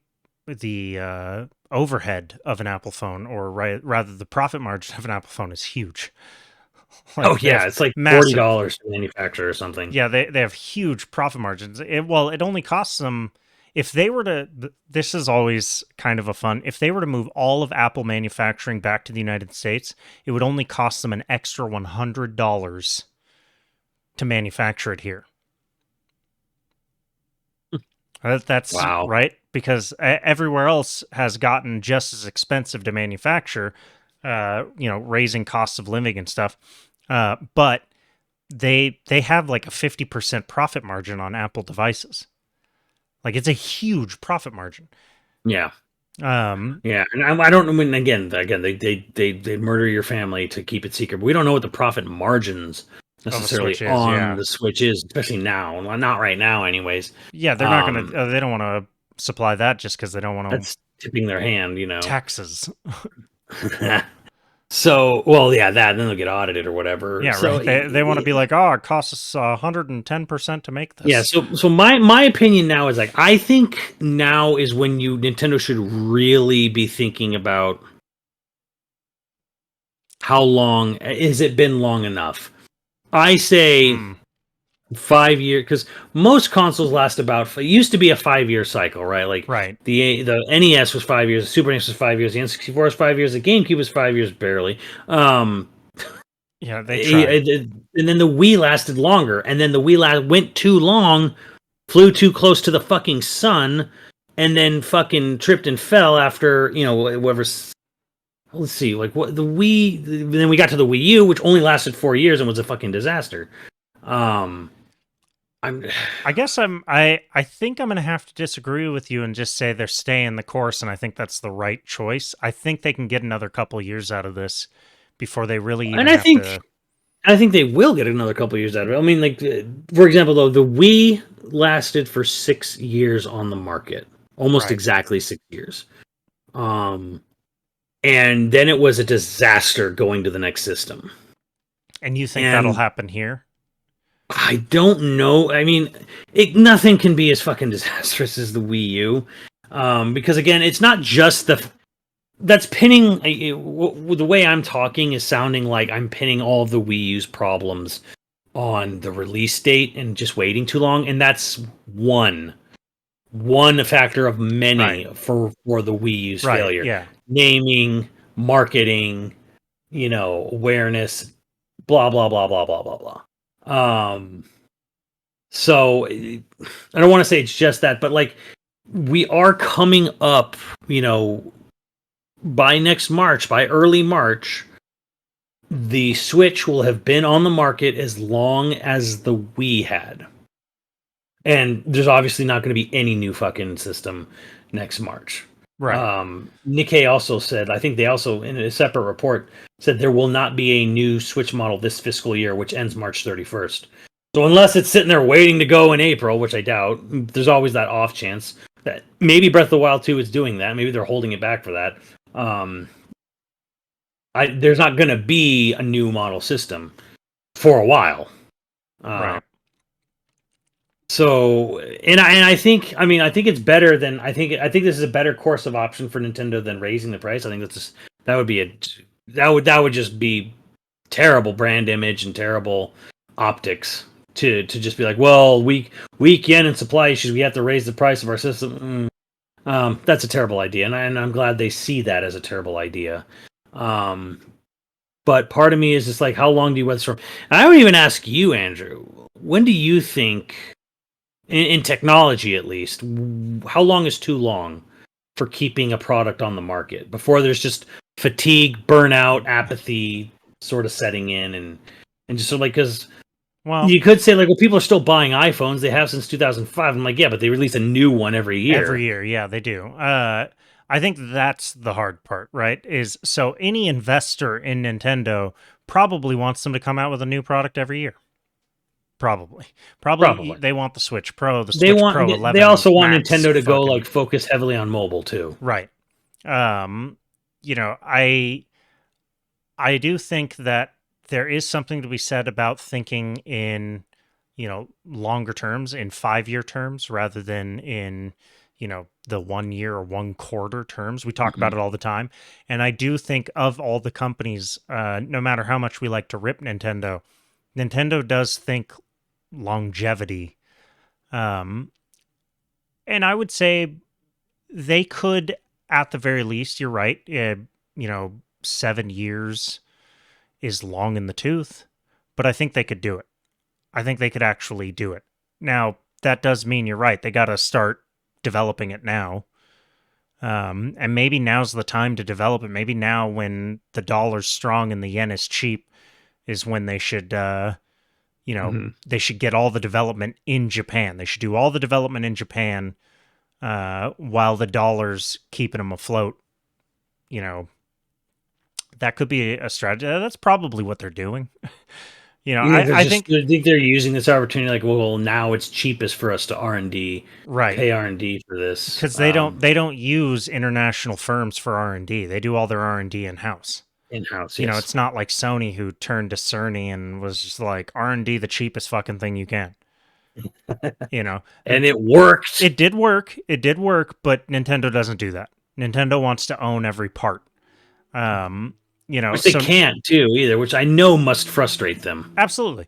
overhead of an Apple phone, or rather the profit margin of an Apple phone, is huge. Like, it's like $40 to manufacture or something. Yeah, they have huge profit margins. It only costs them, if they were to, this is always kind of a fun, if they were to move all of Apple manufacturing back to the United States, it would only cost them an extra $100 to manufacture it here. That's wow. Right? Because everywhere else has gotten just as expensive to manufacture, raising costs of living and stuff. But they have like a 50% profit margin on Apple devices. Like, it's a huge profit margin. Yeah. And I don't know when, again, they murder your family to keep it secret, but we don't know what the profit margins necessarily on the Switch is, especially now. Well, not right now, anyways. Yeah, they're not going to. They don't want to supply that just because they don't want to. That's tipping their hand, you know. Taxes. So, well, yeah, that, and then they'll get audited or whatever. Yeah, so, right. They want to be like, oh, it costs us 110% to make this. Yeah, so my opinion now is like, I think now is when Nintendo should really be thinking about how long has it been long enough. I say 5 years, because most consoles last about. It used to be a 5 year cycle, right? Like the NES was 5 years, the Super NES was 5 years, the N64 was 5 years, the GameCube was 5 years barely. Yeah, they tried. And then the Wii lasted longer, and then the Wii went too long, flew too close to the fucking sun, and then fucking tripped and fell after, whoever. Let's see, like what the Wii. Then we got to the Wii U, which only lasted 4 years and was a fucking disaster. I guess I think I'm gonna have to disagree with you and just say they're staying the course, and I think that's the right choice. I think they can get another couple years out of this before they really even have to. I think they will get another couple years out of it. I mean, like, for example, though, the Wii lasted for 6 years on the market, almost exactly 6 years. And then it was a disaster going to the next system. And you think that'll happen here? I don't know. I mean, nothing can be as fucking disastrous as the Wii U. Because, again, it's not just that's pinning. The way I'm talking is sounding like I'm pinning all of the Wii U's problems on the release date and just waiting too long, and that's one factor of many for the Wii U's failure. Yeah, naming, marketing, awareness, blah blah blah blah blah blah blah. So I don't want to say it's just that, but like we are coming up, by next March, by early March, the Switch will have been on the market as long as the Wii had. And there's obviously not going to be any new fucking system next March. Right. Nikkei also said, I think they also, in a separate report, said there will not be a new Switch model this fiscal year, which ends March 31st. So unless it's sitting there waiting to go in April, which I doubt, there's always that off chance that maybe Breath of the Wild 2 is doing that. Maybe they're holding it back for that. There's not going to be a new model system for a while. Right. So, and I think it's better than I think this is a better course of option for Nintendo than raising the price. I think that would just be terrible brand image and terrible optics to just be like, well, weak yen and supply issues, we have to raise the price of our system. That's a terrible idea, and I'm glad they see that as a terrible idea. But part of me is just like, how long do you weather storm? And I would even ask you, Andrew, when do you think, in technology at least, how long is too long for keeping a product on the market before there's just fatigue, burnout, apathy sort of setting in, and just sort of like, because you could say like, well, people are still buying iPhones, they have since 2005. I'm like, yeah, but they release a new one every year. Yeah, they do. I think that's the hard part, right? Is so any investor in Nintendo probably wants them to come out with a new product every year. Probably. They want the Switch Pro, the Switch Pro 11. They also want Nintendo to go like focus heavily on mobile too. Right. I do think that there is something to be said about thinking in, longer terms, in 5-year terms, rather than in, the 1 year or 1 quarter terms. We talk about it all the time. And I do think of all the companies, no matter how much we like to rip Nintendo does think longevity. And I would say they could, at the very least, you're right, 7 years is long in the tooth, but I think they could do it. I think they could actually do it. Now, that does mean you're right. They got to start developing it now. And maybe now's the time to develop it. Maybe now when the dollar's strong and the yen is cheap is when they should, they should get all the development in Japan. They should do all the development in Japan while the dollar's keeping them afloat. That could be a strategy. That's probably what they're doing. I think they're using this opportunity like, well, now it's cheapest for us to R&D, right? Pay R&D for this because they don't use international firms for R&D. They do all their R&D in house. In-house, You know, yes. it's not like Sony who turned to Cerny and was just like R&D the cheapest fucking thing you can. You know, And it worked. it did work. It did work, but Nintendo doesn't do that. Nintendo wants to own every part. You know, Which they so can't do either, which I know must frustrate them. absolutely.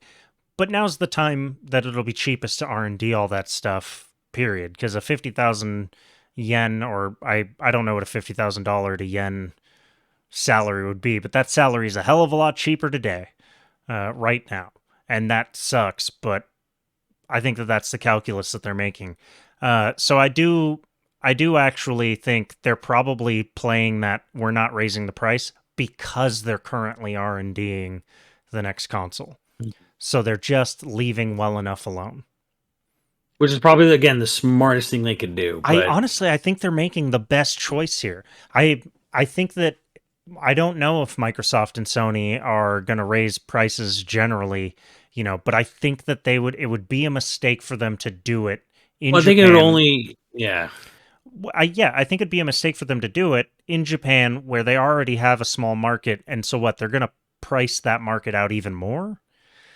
But now's the time that it'll be cheapest to R&D all that stuff, period. Because a 50,000 yen, or I don't know what a $50,000 to yen salary would be, but that salary is a hell of a lot cheaper today, right now. And that sucks, but I think that that's the calculus that they're making. So I do actually think they're probably playing that we're not raising the price because they're currently R&Ding the next console. So they're just leaving well enough alone. Which is probably, again, the smartest thing they could do. But I think they're making the best choice here. I think that I don't know if Microsoft and Sony are going to raise prices generally, you know, but I think that it would be a mistake for them to do it in well, I think it would only, yeah. I think it'd be a mistake for them to do it in Japan where they already have a small market, and so what? They're going to price that market out even more?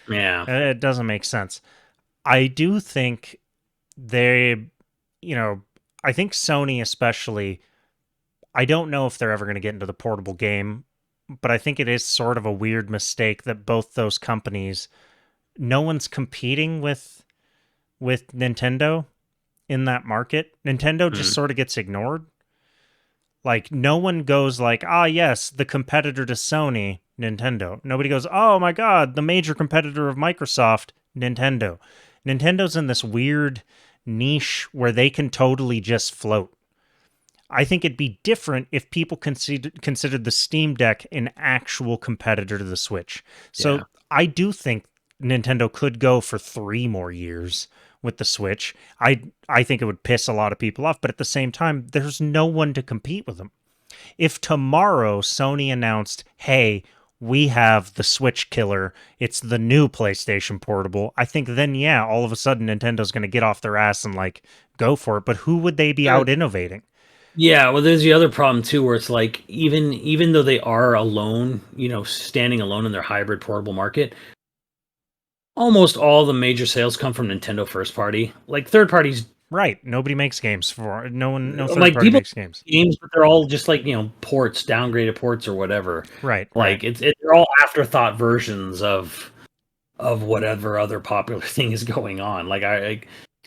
Yeah. It doesn't make sense. I do think they, you know, I think Sony especially, I don't know if they're ever going to get into the portable game, but I think it is sort of a weird mistake that both those companies, no one's competing with Nintendo in that market. Nintendo just sort of gets ignored. Like no one goes like, "Ah, yes, the competitor to Sony, Nintendo." Nobody goes, "Oh my god, the major competitor of Microsoft, Nintendo." Nintendo's in this weird niche where they can totally just float. I think it'd be different if people considered the Steam Deck an actual competitor to the Switch. So Yeah. I do think Nintendo could go for 3 more years with the Switch. I think it would piss a lot of people off, but at the same time, there's no one to compete with them. If tomorrow Sony announced, "Hey, we have the Switch killer. It's the new PlayStation Portable." I think then, yeah, all of a sudden Nintendo's going to get off their ass and like go for it. But who would they be out innovating? Yeah, well, there's the other problem too, where it's like even though they are alone, standing alone in their hybrid portable market, almost all the major sales come from Nintendo first party. Like third parties, Right. Nobody makes games for it. No third like party people makes games. games, but they're all just like ports, downgraded ports or whatever. Right. Like they're all afterthought versions of whatever other popular thing is going on. Like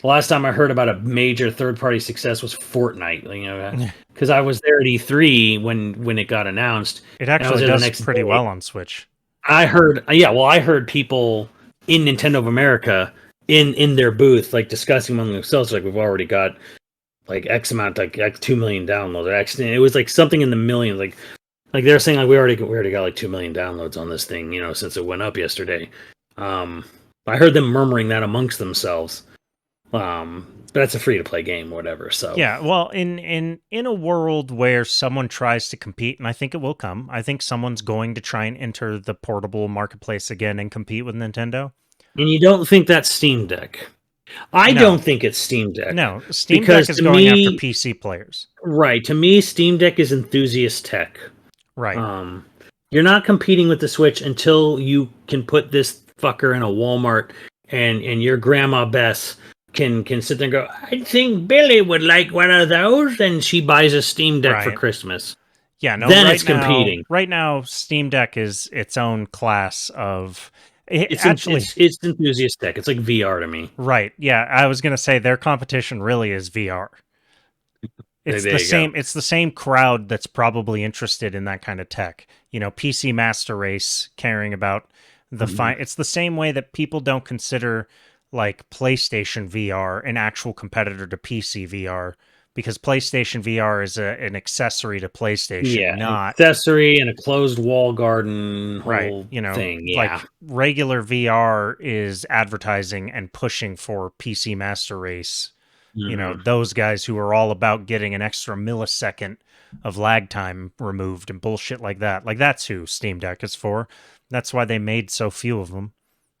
the last time I heard about a major third party success was Fortnite. Because I was there at E3 when it got announced. It And I was actually there the does next pretty day. well on Switch. I heard people in Nintendo of America in their booth like discussing among themselves, like we've already got like X amount, like 2 million downloads. It was like something in the millions. Like they're saying like we already got like 2 million downloads on this thing, since it went up yesterday. I heard them murmuring that amongst themselves. But that's a free to play game, whatever. So yeah, well, in a world where someone tries to compete, and I think it will come, I think someone's going to try and enter the portable marketplace again and compete with Nintendo. And you don't think that's Steam Deck? I don't think it's Steam Deck. No, Steam Deck is going after PC players. Right. To me, Steam Deck is enthusiast tech. Right. You're not competing with the Switch until you can put this fucker in a Walmart and your grandma Bess can sit there and go, "I think Billy would like one of those," and she buys a Steam Deck for Christmas. Yeah, no, then it's competing. Right now, Steam Deck is its own class of... It's enthusiast tech. It's like VR to me. Right. Yeah, I was gonna say their competition really is VR. It's the same. It's the same crowd that's probably interested in that kind of tech. PC Master Race caring about the fine. It's the same way that people don't consider like PlayStation VR an actual competitor to PC VR, because PlayStation VR is an accessory to PlayStation, not accessory and a closed wall garden whole thing. Yeah. Like regular VR is advertising and pushing for PC Master Race. Those guys who are all about getting an extra millisecond of lag time removed and bullshit like that. Like that's who Steam Deck is for. That's why they made so few of them.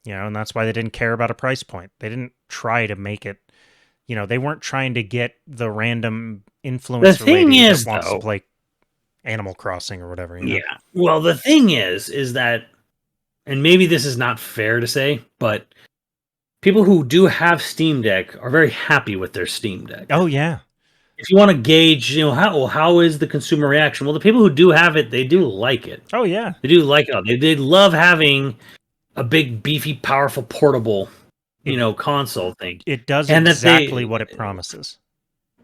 And that's why they didn't care about a price point. They didn't try to make it. They weren't trying to get the random influencer lady that wants to play. Animal Crossing or whatever. You know? Yeah. Well, the thing is that, and maybe this is not fair to say, but people who do have Steam Deck are very happy with their Steam Deck. Oh yeah. If you want to gauge, how is the consumer reaction? Well, the people who do have it, they do like it. Oh yeah. They do like it. They love having a big, beefy, powerful, portable, console thing. It does exactly what it promises.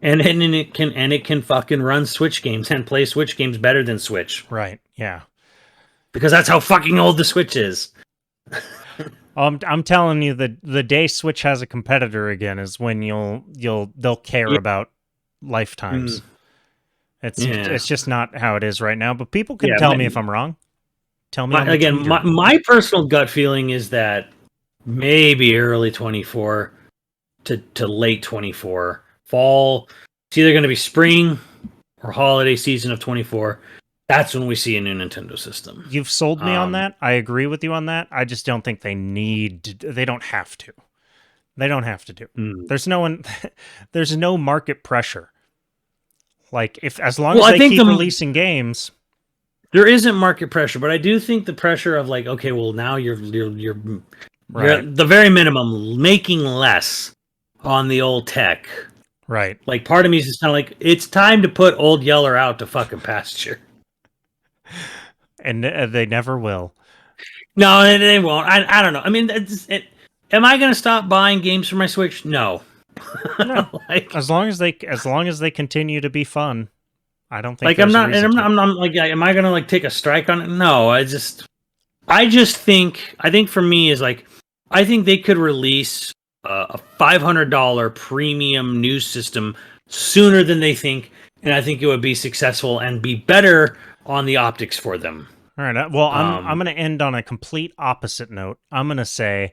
And it can fucking run Switch games and play Switch games better than Switch. Right. Yeah. Because that's how fucking old the Switch is. I'm telling you, the day Switch has a competitor again is when they'll care about lifetimes. It's just not how it is right now. But people can tell me if I'm wrong. Tell me again. My personal gut feeling is that maybe early 24 to late 24, fall. It's either going to be spring or holiday season of 24. That's when we see a new Nintendo system. You've sold me on that. I agree with you on that. I just don't think they don't have to. They don't have to do. There's no market pressure. Like as long as they keep releasing games. There isn't market pressure, but I do think the pressure of like, okay, well now you're at the very minimum making less on the old tech. Right. Like part of me is just kind of like, it's time to put old Yeller out to fucking pasture. And they never will. No, they won't. I don't know. I mean, am I going to stop buying games for my Switch? No. No. As long as they continue to be fun, I don't think. Like I'm not like, am I going to like take a strike on it? No. I just think for me is like, I think they could release a $500 premium news system sooner than they think, and I think it would be successful and be better on the optics for them. All right. Well, I'm going to end on a complete opposite note. I'm going to say,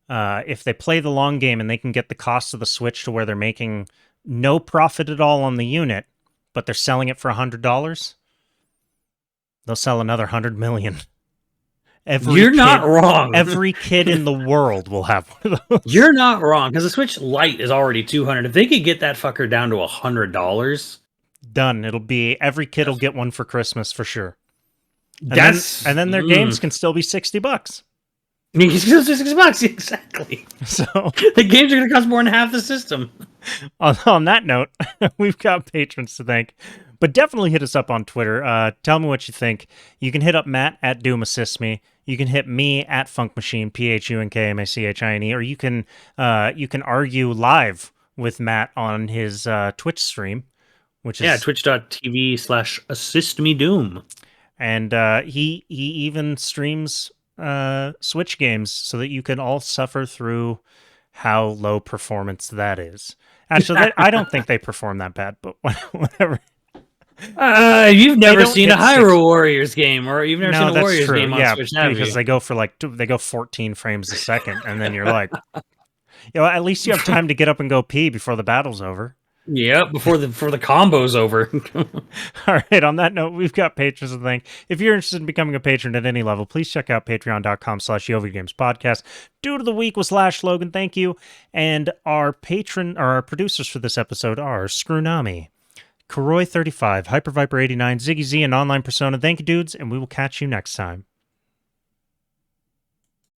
if they play the long game and they can get the cost of the Switch to where they're making no profit at all on the unit, but they're selling it for $100, they'll sell another 100 million. Not wrong. Every kid in the world will have one of those. You're not wrong, because the Switch Lite is already $200. If they could get that fucker down to $100, done. It'll be every kid will get one for Christmas for sure. And then their games can still be $60. I mean, it's still $60, exactly. So the games are going to cost more than half the system. On that note, we've got patrons to thank. But definitely hit us up on Twitter. Tell me what you think. You can hit up Matt at Doom Assist Me. You can hit me at Funk Machine, PHUNKMACHINE, or you can argue live with Matt on his Twitch stream, which is twitch.tv/assistmedoom. And he even streams Switch games so that you can all suffer through how low performance that is. Actually, I don't think they perform that bad, but whatever. You've never seen a Hyrule Warriors game, or you've never seen a Warriors game on Switch, because they go for they go 14 frames a second, and then you're like, at least you have time to get up and go pee before the battle's over. Yeah, before the combo's over. All right, on that note, we've got patrons to thank. If you're interested in becoming a patron at any level, please check out patreon.com/YoVideogames podcast. Dude of the week was Logan, thank you. And our producers for this episode are Screwnami, Kuroi35, HyperViper89, Ziggy Z, and Online Persona. Thank you, dudes, and we will catch you next time.